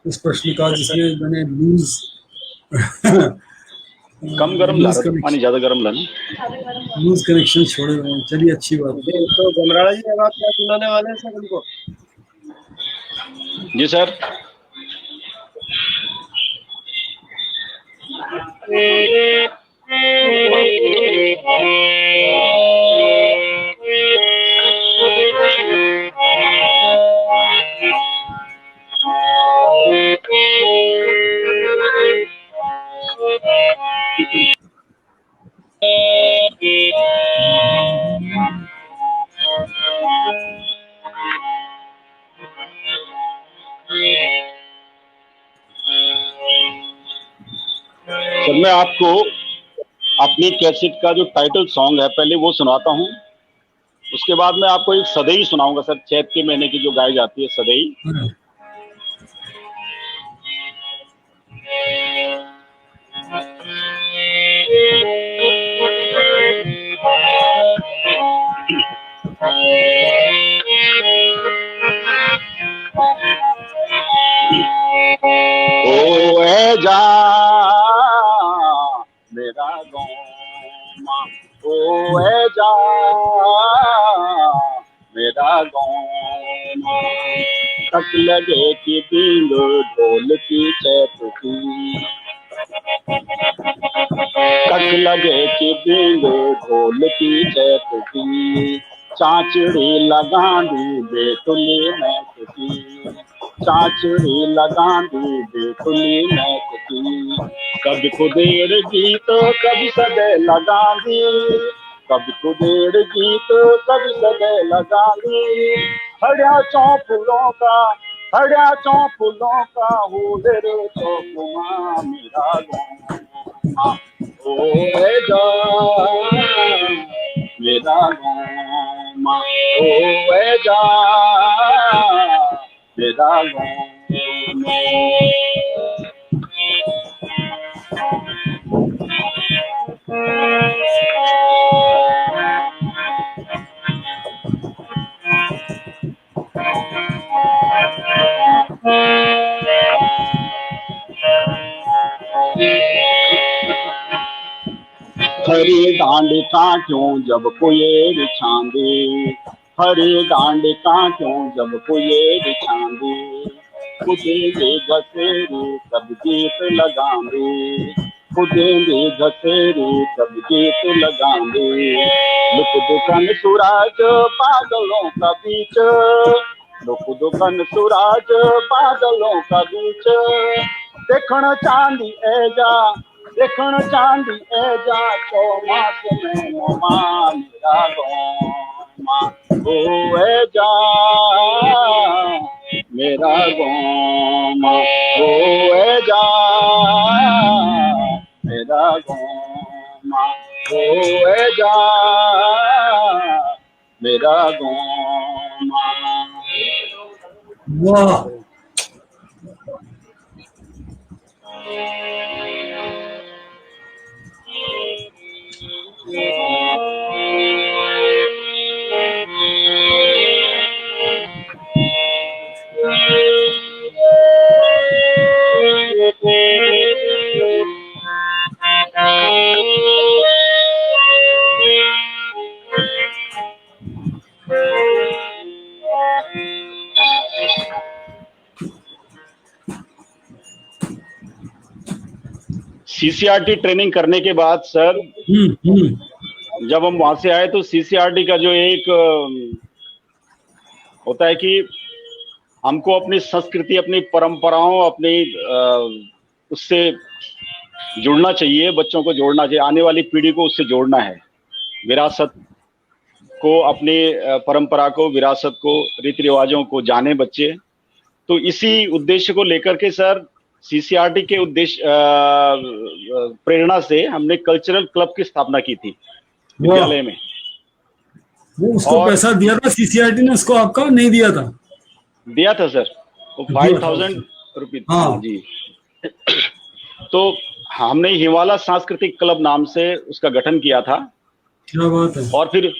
उस प्रश्न का जिसमें मैंने लूज कम गर्म ला रहा, पानी ज्यादा गर्म लाना, लूज कनेक्शन छोड़े हुए हैं। चलिए, अच्छी बात है। तो गमराड़ा जी अब आप क्या सुनाने वाले हैं सर उनको? जी सर। सर मैं आपको अपनी कैसेट का जो टाइटल सॉन्ग है पहले वो सुनाता हूँ, उसके बाद मैं आपको एक सदैई सुनाऊंगा सर, चैत के महीने की जो गाई जाती है सदैई। ओ ए जा मेरा गौमा, ओ ए जा मेरा गौमा, तक लगे कि बींग ढोल की चैत की, तक लगे कि बींग ढोल की चैत की, चांचड़ी लगा दी बेतुली महक की, चांचड़ी लगा दी बेतुली महक की, कभी कुदेर गीत कभी सदे लगा दी, कभी कुदेर गीत कभी सदे लगा दी, हड़िया चौ फूलों का, हड़िया चौ फूलों का हो रे चौकुमा मेरा गौमा, ओ ए जा मेरा गौमा, ओ ए जा मेरा गौमा। हरे डांड कांटों जब कोयल छांदे, हरे डांड कांटों जब कोयल छांदे, खुदेंगे घसेरे सब गीत लगांगे, खुदेंगे घसेरे सब गीत लगांगे, लुक दुकन सूरज बादलों का बीच, लुक दुकन सूरज बादलों का बीच, देखण चांदी ए जा, देखण चांदी ए जा, चौमास में मोमा मेरा गौमा, ओ ए जा मेरा गौमा, ओ ए जा मेरा गौमा, ओ ए जा मेरा गौमा। वाह, सीसीआरटी ट्रेनिंग करने के बाद सर जब हम वहां से आए तो सीसीआरटी का जो एक होता है कि हमको अपनी संस्कृति, अपनी परंपराओं, अपनी उससे जुड़ना चाहिए, बच्चों को जोड़ना चाहिए, आने वाली पीढ़ी को उससे जोड़ना है, विरासत को, अपनी परंपरा को, विरासत को, रीति रिवाजों को जाने बच्चे, तो इसी उद्देश्य को लेकर के सर सीसीआरटी के उद्देश्य प्रेरणा से हमने कल्चरल क्लब की स्थापना की थी विद्यालय में। वो उसको और पैसा दिया था सीसीआरटी ने, उसको आपका नहीं दिया था? दिया था सर, वो 5000 रुपये। हाँ जी। तो हमने हिमालय सांस्कृतिक क्लब नाम से उसका गठन किया था। क्या बात है। और फिर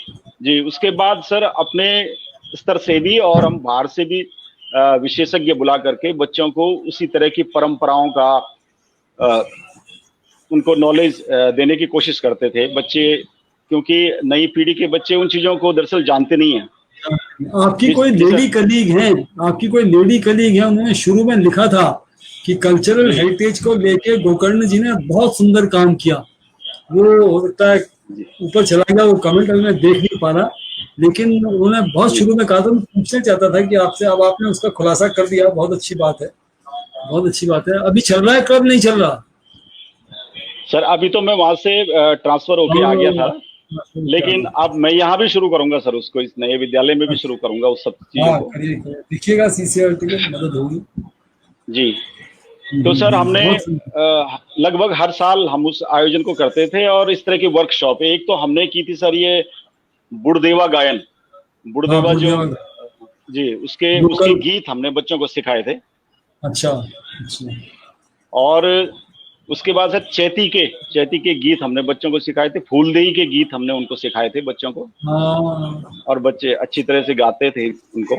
जी उसके बाद सर अपने स्तर से भी और हम बाहर से भी विशेषज्ञ बुला करके बच्चों को उसी तरह की परंपराओं का उनको नॉलेज देने की कोशिश करते थे बच्चे, क्योंकि नई पीढ़ी के बच्चे उन चीजों को दरअसल जानते नहीं है। आपकी कोई लेडी कलीग है, आपकी कोई लेडी कलीग है, उन्होंने शुरू में लिखा था कि कल्चरल हेरिटेज को लेके गोकर्ण जी ने बहुत सुंदर काम किया। वो होता है ऊपर चला गया, वो कमेंट मैं देख नहीं पा रहा, लेकिन उन्होंने बहुत शुरू में कहा था, मैं पूछना चाहता था कि आपसे, अब आपने उसका खुलासा कर दिया, बहुत अच्छी बात है, बहुत अच्छी बात है। अभी चल रहा है, कब नहीं चल रहा? सर अभी तो मैं वहां से ट्रांसफर होके आ गया था, लेकिन अब मैं यहाँ भी शुरू करूंगा सर उसको, इस नए विद्यालय में भी शुरू करूंगा उस सब चीजों को। देखिएगा सीसीआरटी को मदद होगी जी। तो सर हमने लगभग हर साल हम उस आयोजन को करते थे और इस तरह की वर्कशॉप, एक तो हमने की थी सर ये बुड़देवा गायन, बुड़देवा जो जी उसके गीत हमने बच्चों को सिखाए थे। अच्छा अच्छा। और उसके बाद सर चैती के गीत हमने बच्चों को सिखाए थे, फूलदेई के गीत हमने उनको सिखाए थे बच्चों को। और बच्चे अच्छी तरह से गाते थे उनको।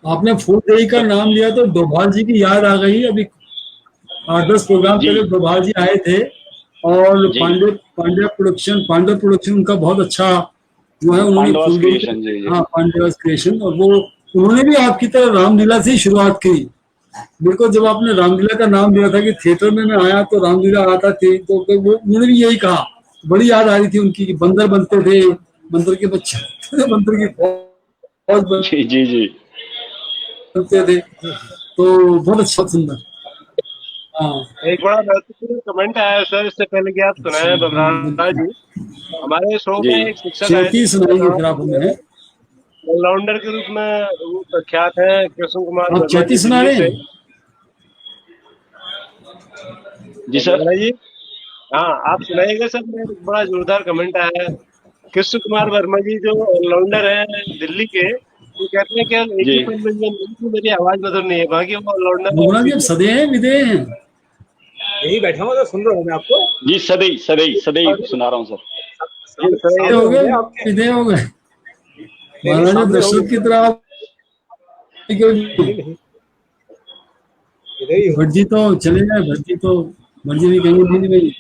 आपने फूलदेई का नाम लिया तो डोभाल जी की याद आ गई। अभी 8-10 प्रोग्राम पहले डोभाल जी आए थे और पांड्या प्रोडक्शन उनका बहुत अच्छा जो है, उन्होंने पांडवास क्रिएशन, और वो उन्होंने भी आपकी तरह रामलीला से ही शुरुआत की। मेरे को जब आपने रामलीला का नाम लिया था कि थिएटर में मैं आया तो रामलीला आता थी, तो वो उन्होंने भी यही कहा, बड़ी याद आ रही थी उनकी, बंदर बनते थे, बंदर के बच्चे बंदर की फौज जी बनते थे, तो बहुत अच्छा सुंदर। एक बड़ा महत्वपूर्ण कमेंट आया सर, इससे पहले कि आप सुनाए बबराड़ा जी, हमारे शो में एक शिक्षक आए ऑलराउंडर के रूप में वो प्रख्यात है, कृष्ण कुमार चैती सुना रहे जी सर। जी हाँ, आप सुनाइएगा सर। मेरा बड़ा जोरदार कमेंट आया है, कृष्ण कुमार वर्मा जी जो ऑलराउंडर है दिल्ली के, वो कहते हैं कि एक ही फिल्म में मेरी आवाज मधुर नहीं है, बाकी वो ऑलराउंडर सदे हैं विदे हैं। यही बैठा हूँ तो सुन रहा हूँ मैं आपको जी। सदैव सुना रहा हूँ सर। हो गए विदे हो गए महाराजा दशरथ की तरह। भटजी तो चले गए, भटजी भी कहेंगे नहीं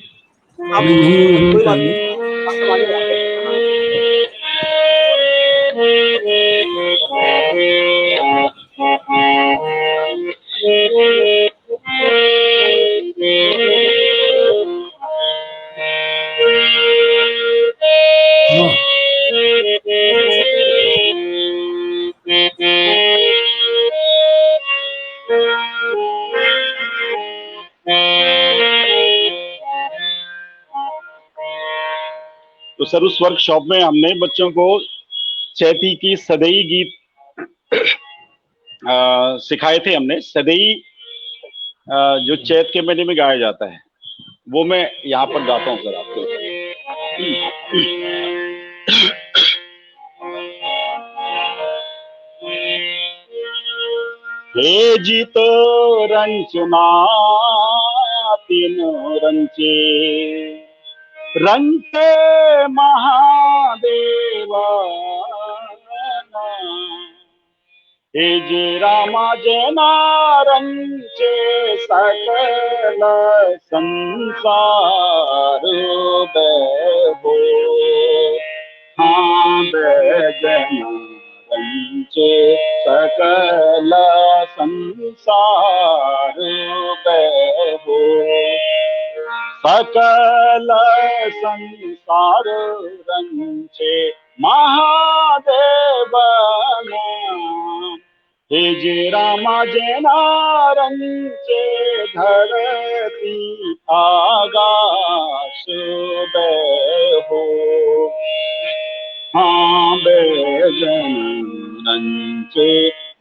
तो सर उस वर्कशॉप में हमने बच्चों को चैती की सदैई गीत सिखाए थे। हमने सदैई जो चैत के महीने में गाया जाता है, वो मैं यहाँ पर गाता हूँ सर आपको। हे जी तो रंचना तीनों रंचे, रंचे महादेवा, हे जे रामा जना रंचे सकल संसार बेहो, हाँ बेजना रंचे सकल संसार बेहो, सकल संसार रंचे महादेव नाम, हे जे रामा जना रंचे धरती आकाश बेहो, हाँ बेजन रंचे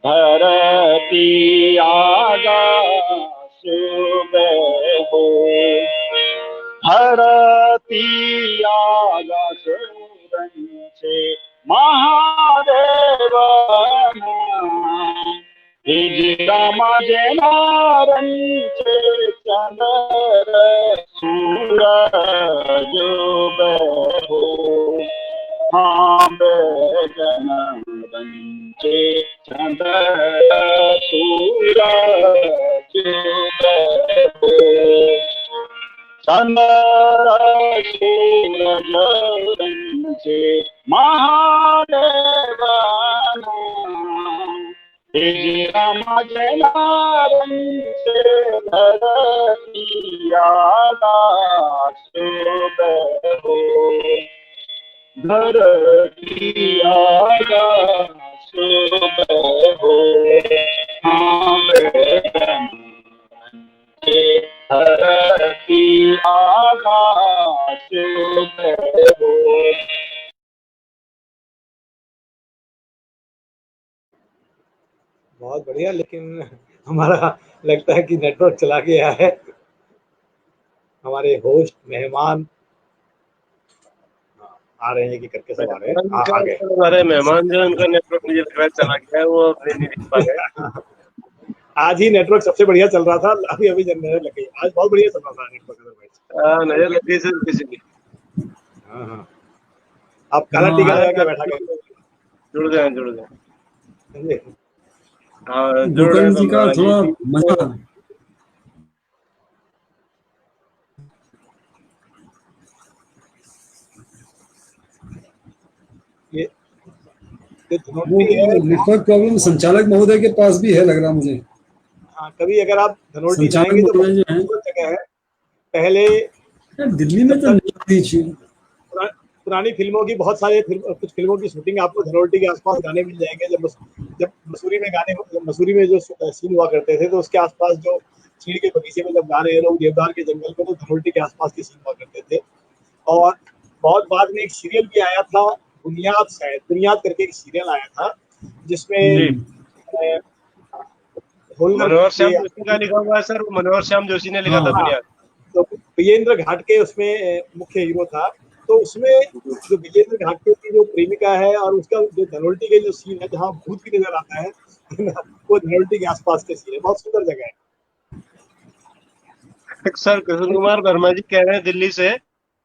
धरती आकाश में हो, धरती आकाश रंचे महादेव हिजरा मजे नारंचे चंद्र सूरज हो, रंचे चंद्र सूरज हो, चंद्र सूरज रंचे महादेव हिजरा मजे नारंचे धरती आकाश में हो, धरती आकाश में हो, धरती आकाश में हो। बहुत बढ़िया, लेकिन हमारा लगता है कि नेटवर्क चला गया है। हमारे होस्ट मेहमान आ रहे हैं कि करके सब आ रहे हैं। आ गए हमारे मेहमान जो उनका नेटवर्क मुझे लग रहा है चला गया है, वो अपने नहीं दिख पा रहे। आज ही नेटवर्क सबसे बढ़िया चल रहा था, अभी अभी नजर लग गई। आज बहुत बढ़िया चल रहा था नेटवर्क। नजर लग गई सर किसी की। हाँ, आप काला टीका लगा के बैठा गए। जुड़ गए। गोकर्ण जी का थोड़ा मजा। ये नेटवर्क प्रॉब्लम संचालक महोदय के पास भी है लग रहा मुझे। हाँ, कभी अगर आप धनोल्टी जाएंगे तो बहुत जगह है। पहले दिल्ली में तो नहीं थी। पुरानी फिल्मों की बहुत सारे कुछ फिल्मों की शूटिंग आपको धनोल्टी के आसपास गाने मिल जाएंगे। जब मसूरी में जो सीन हुआ करते थे, तो उसके आसपास जो चीड़ के बगीचे में जब गा रहे लोग देवदार के जंगल में, तो धनोल्टी के आसपास के सीन हुआ करते थे। और बहुत बाद में एक सीरियल भी आया था, बुनियाद करके एक सीरियल आया था, जिसमें मनोहर श्याम जोशी का लिखा हुआ है सर। वो मनोहर श्याम जोशी ने लिखा था बुनियाद। तो विजेंद्र घाटके उसमें मुख्य हीरो था। तो उसमें जो विजेंद्र घाटके की जो प्रेमिका है और उसका जो धनोल्टी के जो सीन है, जहाँ भूत की नजर आता है वो धनोल्टी के आसपास के सीन है। बहुत सुंदर जगह है सर। कृष्ण कुमार वर्मा जी कह रहे हैं दिल्ली से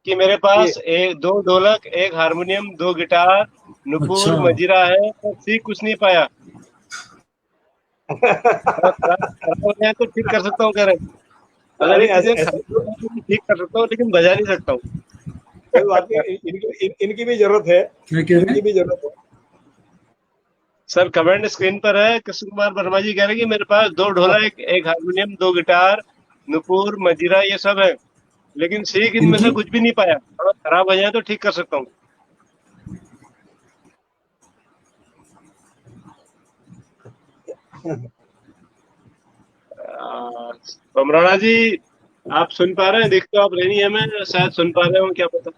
कि मेरे पास 2 ढोलक, 1 हारमोनियम, 2 गिटार, नुपुर, मजीरा है, पर सीख कुछ नहीं पाया। तो ठीक कर सकता हूँ, कह रहे अगर ठीक कर सकता हूँ, लेकिन बजा नहीं सकता हूँ। इनकी भी जरूरत है, इनकी भी जरूरत है सर। कमेंट स्क्रीन पर है। कृष्ण कुमार वर्मा जी कह रहे हैं कि मेरे पास 2 ढोलक, 1 हारमोनियम, 2 गिटार, नुपुर, मजीरा, ये सब है, लेकिन सीख इनमें से कुछ भी नहीं पाया। थोड़ा खराब हो जाए तो ठीक कर सकता हूँ। बमराणा जी, आप सुन पा रहे हैं? देख तो आप रही है, मैं शायद सुन पा रहे हो, क्या पता।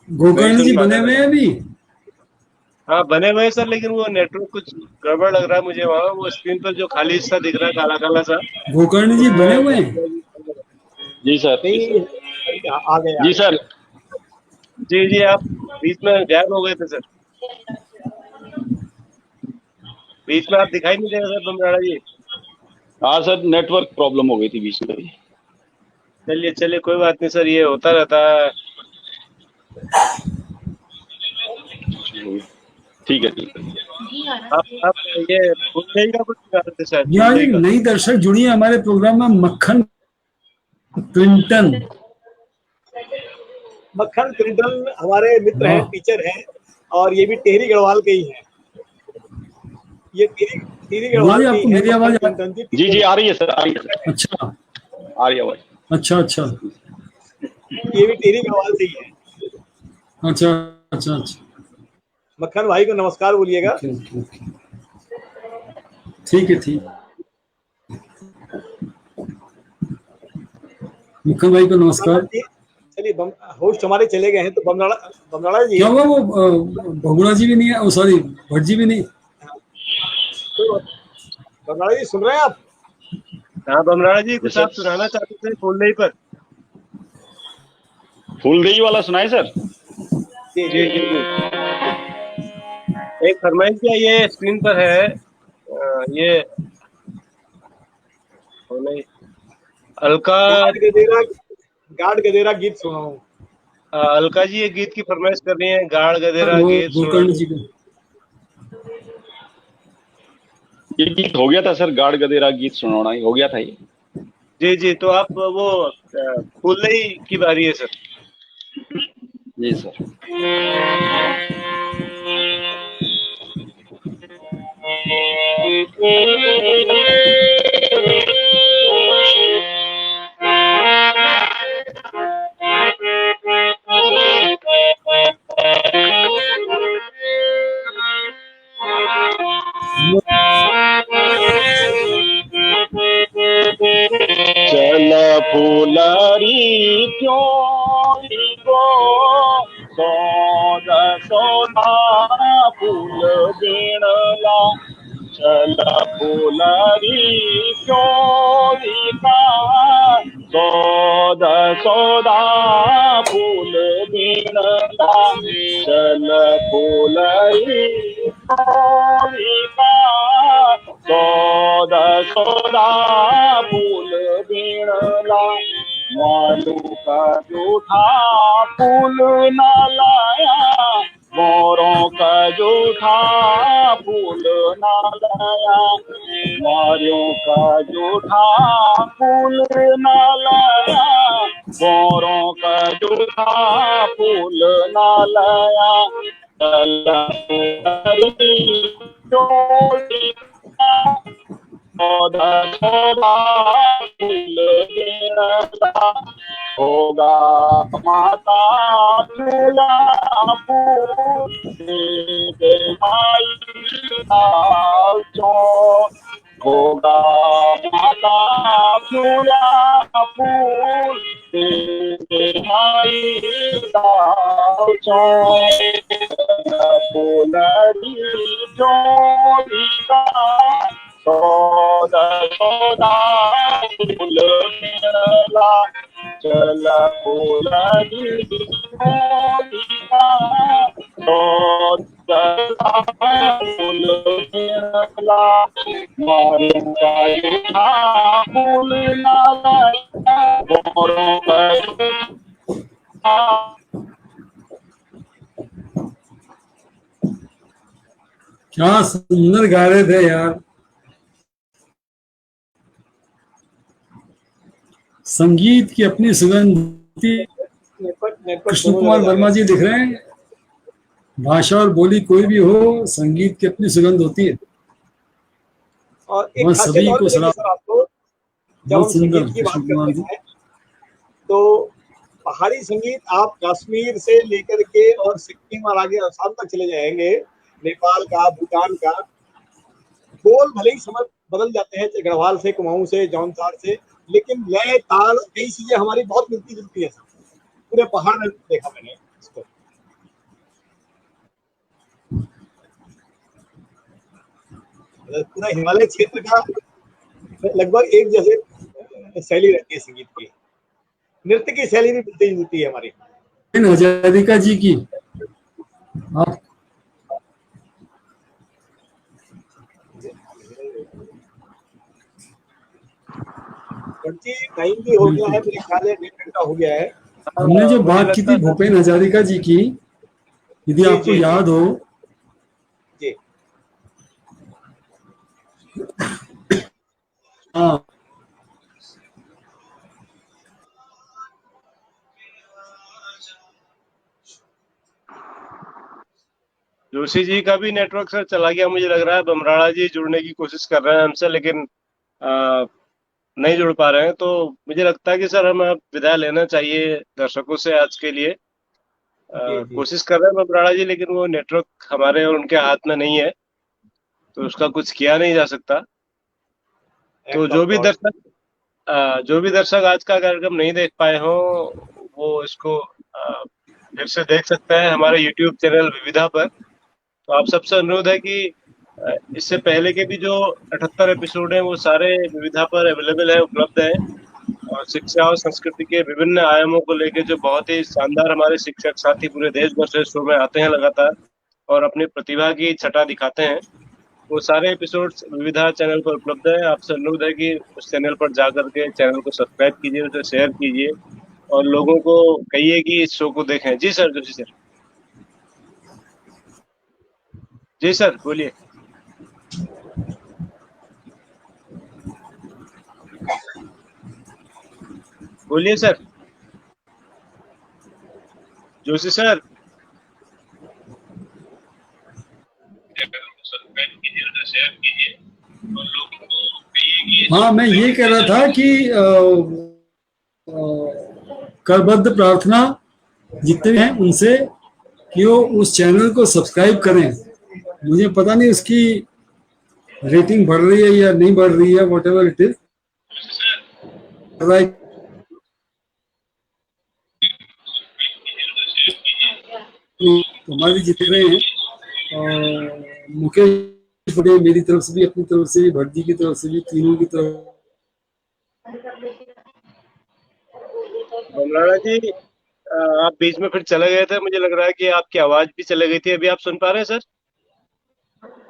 गोकर्ण जी बने हुए हैं अभी? हाँ, बने हुए हैं सर, लेकिन वो नेटवर्क कुछ गड़बड़ लग रहा है मुझे। वहाँ वो स्क्रीन पर जो खाली हिस्सा दिख रहा है, काला काला सा। गोकर्ण जी बने हुए हैं? जी सर। आ गए। जी सर। जी, आप बीच में गायब हो गए थे सर। बीच में आप दिखाई नहीं दे रहे सर बमराणा जी। हाँ सर, नेटवर्क प्रॉब्लम हो गई थी बीच में। चलिए कोई बात नहीं सर, ये होता रहता है। ठीक है। आप ये फुल का कुछ बता रहे थे शायद। यहाँ नई दर्शक जुड़ी है हमारे प्रोग्राम में, मक्खन क्रिंटन हमारे मित्र हैं, टीचर हैं, और ये भी टेहरी गढ़वाल के ही हैं। ये टेहरी गढ़वाल की है। मेरी आवाज जी आ रही है सर, आ रही है। अच्छा, आ रही है आवाज। अच्छा। ये भी टेहरी गढ़वाल से ही है। अच्छा। मक्खन भाई को नमस्कार बोलिएगा। ठीक है। मक्खन भाई को नमस्कार। चलिए होस्ट हमारे चले गए हैं, तो बमराड़ा बमराड़ा जी क्या हुआ वो भगुड़ा जी भी नहीं है, सॉरी भट्ट जी भी नहीं? तो बमराड़ा जी सुन रहे हैं आप? हाँ बमराड़ा जी, कुछ सर, आप सुनाना चाहते थे फूलदेई पर? फूलदेई वाला सुनाए सर? जी जी जी। जी जी। एक फरमाइश किया, ये स्क्रीन पर है। ये नहीं, अलका। गाड़ गदेरा गीत सुनाऊं? अलका जी ये गीत की फरमाइश कर रही है, गाड़ गधेरा वो गीत गोकर्ण सुनाना। जी को। ये गीत हो गया था सर, गाड़ गदेरा गीत सुनाना ही हो गया था ये। जी जी, तो आप वो फूलदेई की बारी है सर। जी सर। चल फुलरी क्यों गो सोदा सोना फूल बीणला। चल फुलरी क्यों सोदा सोदा फूल बीणला। चल फुलरी सोदा सोदा फूल बीणला। मालू का जूठा फूल न लाया, मोरों का जूठा फूल न लाया। मारियों का जूठा फूल न लाया, मोरों का जूठा फूल न लाया। सौदा सौदा फूल बीणला। होगा माता चूला फूल दे माई चो। होगा माता चूला फूल दे माई चो। फूलरी चोरी का सौदा सौदा फूल बीणला। चल फुलरी चोरी का सौदा फूल बीणला। मारों का जूठा फूल न लाया, मोरों का जूठा। क्या सुंदर गा रहे थे यार। संगीत की अपनी सुगंध होती है। नेटवर्क कृष्ण दोनों कुमार जगह जा रहे वर्मा हैं। जी लिख रहे हैं, भाषा और बोली कोई भी हो, संगीत की अपनी सुगंध होती है। और एक वह खासियत सभी और को मिलेगी सलाम। सर आपको, जब बहुत हम सुंदर संगीत की कृष्ण बात कुमार करते जी। हैं तो पहाड़ी संगीत आप कश्मीर से लेकर के और सिक्किम और आगे आसाम तक चले जाएंगे, नेपाल का, भूटान का, बोल भले ही समझ बदल जाते हैं गढ़वाल से, कुमाऊं से, जौनसार से, लेकिन लय ताल कई चीजें हमारी बहुत मिलती जुलती है सर। पूरे पहाड़ में देखा मैंने इसको। पूरा हिमालय क्षेत्र का लगभग एक जैसे शैली रहती है संगीत की। नृत्य की शैली भी मिलती जुलती है हमारी। हजारिका जी की आप टाइम भी हो गया है, मेरे ख्याल है 1.5 घंटा हो गया है। हमने जो मुझे बात की लगता थी है सर। भूपेन हजारिका जी की, यदि जी आपको जी जी याद हो। जी। हाँ, जोशी जी का भी नेटवर्क सर चला गया, मुझे लग रहा है। बमराड़ा जी जुड़ने की कोशिश कर रहे हैं हमसे, लेकिन आ, नहीं जुड़ पा रहे हैं। तो मुझे लगता है कि सर हमें अब विदाई लेना चाहिए दर्शकों से आज के लिए। जी जी। कोशिश कर रहे हैं बमराड़ा जी, लेकिन वो नेटवर्क हमारे और उनके हाथ में नहीं है, तो उसका कुछ किया नहीं जा सकता। तो एंड ऑफ कॉल। जो भी दर्शक आज का कार्यक्रम नहीं देख पाए हों, वो इसको फिर से देख सकते हैं हमारे YouTube चैनल विविधा पर। तो आप सबसे अनुरोध है कि इससे पहले के भी जो 78 एपिसोड हैं वो सारे विविधा पर अवेलेबल है, उपलब्ध है। और शिक्षा और संस्कृति के विभिन्न आयामों को लेकर जो बहुत ही शानदार हमारे शिक्षक साथी पूरे देश भर से शो में आते हैं लगातार और अपनी प्रतिभा की छटा दिखाते हैं, वो सारे एपिसोड्स विविधा चैनल पर उपलब्ध है। आपसे अनुरोध है कि उस चैनल पर जाकर के चैनल को सब्सक्राइब कीजिए, उसे शेयर कीजिए और लोगों को कहिए कि इस शो को देखें। जी सर, जोशी सर। जी सर, बोलिए। बोलिए सर, जोशी सर। हाँ, मैं ये कह रहा था कि करबद्ध प्रार्थना जितने भी हैं उनसे कि वो उस चैनल को सब्सक्राइब करें। मुझे पता नहीं उसकी रेटिंग बढ़ रही है या नहीं बढ़ रही है, वॉट एवर इट इज, हमारी जीत रहे हैं। मुकेश पटेल मेरी तरफ से भी, अपनी तरफ से भी, भट्ट की तरफ से भी, तीनों की तरफ। बमराड़ा जी, आप बीच में फिर चले गए थे, मुझे लग रहा है कि आपकी आवाज भी चले गई थी। अभी आप सुन पा रहे हैं सर?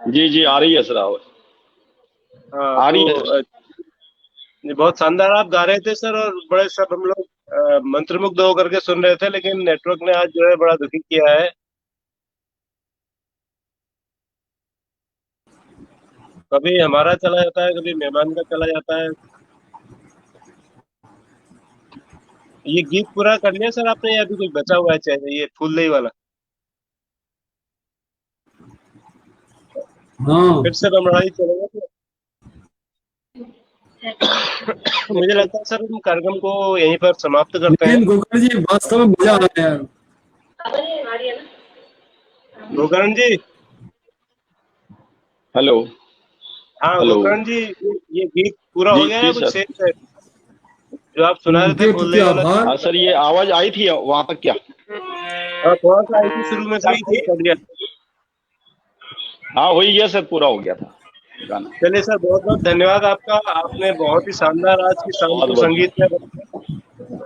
जी जी, आ रही है सर आवाज। हाँ, आ रही तो है। बहुत शानदार आप गा रहे थे सर, और बड़े सब हम लोग मंत्रमुग्ध होकर के सुन रहे थे, लेकिन नेटवर्क ने आज जो है बड़ा दुखी किया है। कभी हमारा चला जाता है, कभी मेहमान का चला जाता है। ये गीत पूरा कर लिया सर आपने, या अभी कुछ बचा हुआ है? चाहे ये फूलदई वाला हाँ, फिर से बमराड़ी चलेगा तो मुझे लगता है सर हम कार्यक्रम को यहीं पर समाप्त करते हैं। लेकिन गोकर्ण जी वास्तव में मजा आ रहा है यार। गोकर्ण जी। हेलो हाँ हेलो। गोकर्ण जी, ये गीत पूरा हो जी गया जी है कुछ सर। शेष है जो आप सुना रहे थे उनके प्रति फूलदई वाला? आभार। हाँ सर, ये आवाज आई थी वहां तक क्या? हाँ, थोड़ा सा आई थी शुरू में से, फिर कर दिया। हाँ वही है सर, पूरा हो गया था गाना। चलिए सर, बहुत बहुत धन्यवाद आपका। आपने बहुत ही शानदार आज की शाम बहुत को बहुत संगीत में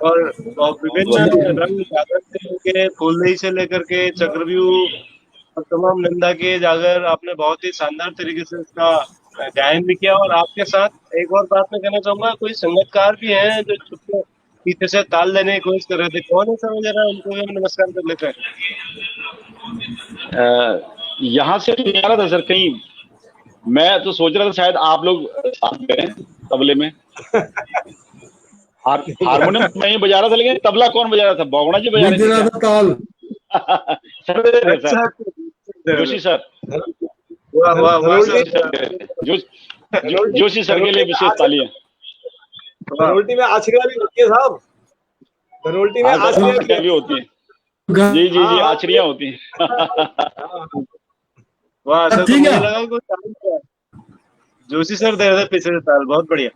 और विभिन्न बहुत बहुत रंग जागर से लेके फूलदई से लेकर के चक्रव्यूह और तमाम नंदा के जागर, आपने बहुत ही शानदार तरीके से उसका गायन भी किया। और आपके साथ एक और बात मैं कहना चाहूंगा, कोई संगीतकार भी हैं जो छुपके पीछे से ताल देने की कोशिश कर रहे थे। कौन है सर? जरा उनको भी हम नमस्कार कर लेते हैं। यहाँ से तो नहीं आ रहा था सर कहीं। मैं तो सोच रहा था शायद आप लोग साथ में हैं तबले में। हारमोनियम मैं ही बजा रहा था, लेकिन तबला कौन बजा रहा था? बोगड़ा जी बजा मैं दे रहे रहा थे था ताल। सर दे रहे थे अच्छा, सर। जोशी सर, वाह वाह वाह धनोल्टी सर। जोशी सर के लिए विशेष तालियां। धनोल्टी में आचरिया भी होती है साहब। धनोल्टी में हाँ सर, आचरिया आचरियां भी होती हैं। जी जी जी, आचरियां होती हैं। वाह सर, तो ठीक मुझे है। लगा कोई ताल का जोशी सर दे रहे थे पीछे से ताल। बहुत बढ़िया।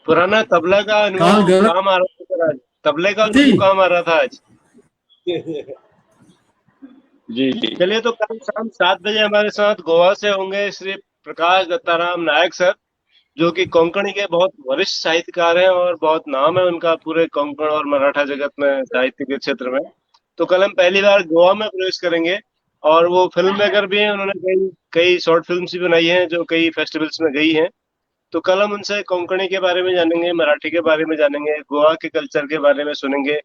पुराना तबला का अनुभव काम आ रहा था सर आज। तबले का अनुभव काम आ रहा था आज। जी जी। चलिए, तो कल शाम 7 बजे हमारे साथ गोवा से होंगे श्री प्रकाश दत्ताराम नायक सर, जो कि कोंकणी के बहुत वरिष्ठ साहित्यकार हैं और बहुत नाम है उनका पूरे कोंकण और मराठा जगत में, साहित्य के क्षेत्र में। तो कल हम पहली बार गोवा में प्रवेश करेंगे। और वो फिल्म मेकर भी हैं, उन्होंने कई कई शॉर्ट फिल्म्स भी बनाई हैं जो कई फेस्टिवल्स में गई हैं। तो कल हम उनसे कोंकणी के बारे में जानेंगे, मराठी के बारे में जानेंगे, गोवा के कल्चर के बारे में सुनेंगे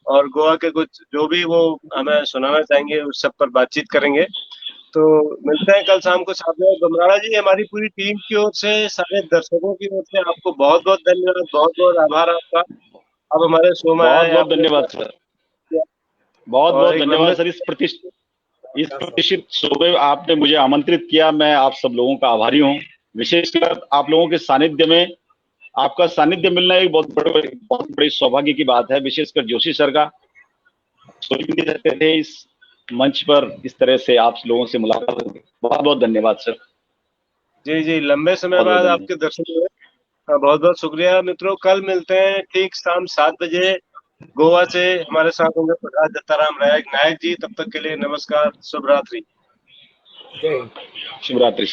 और गोवा के कुछ जो भी वो हमें सुनाना चाहेंगे उस सब पर बातचीत करेंगे। तो मिलते हैं कल शाम को 7 बजे। बमराड़ा जी, हमारी पूरी टीम की ओर से, सारे दर्शकों की ओर से आपको बहुत बहुत धन्यवाद, बहुत बहुत आभार आपका। आप हमारे शो में बहुत आए, बहुत आपने धन्यवाद सर। बहुत और बहुत एक धन्यवाद लंबे सर। इस प्रतिष्ठित शो में आपने मुझे आमंत्रित किया। मैं आप सब लोगों का आभारी हूँ। विशेषकर आप लोगों के सानिध्य में, आपका सानिध्य मिलना एक बहुत बड़ी सौभाग्य की बात है। विशेषकर जोशी सर का सोच भी नहीं सकते थे इस मंच पर इस तरह से आप लोगों से मुलाकात होगी। बहुत बहुत धन्यवाद सर। जी जी, लंबे समय बहुत बहुत बाद धन्यवाद। आपके दर्शन हुए। बहुत बहुत शुक्रिया मित्रों। कल मिलते हैं ठीक शाम 7 बजे। गोवा से हमारे साथ होंगे प्रकाश दत्ताराम नायक जी। तब तक के लिए नमस्कार, शुभ रात्रि। जय हिंद। शिवरात्रि।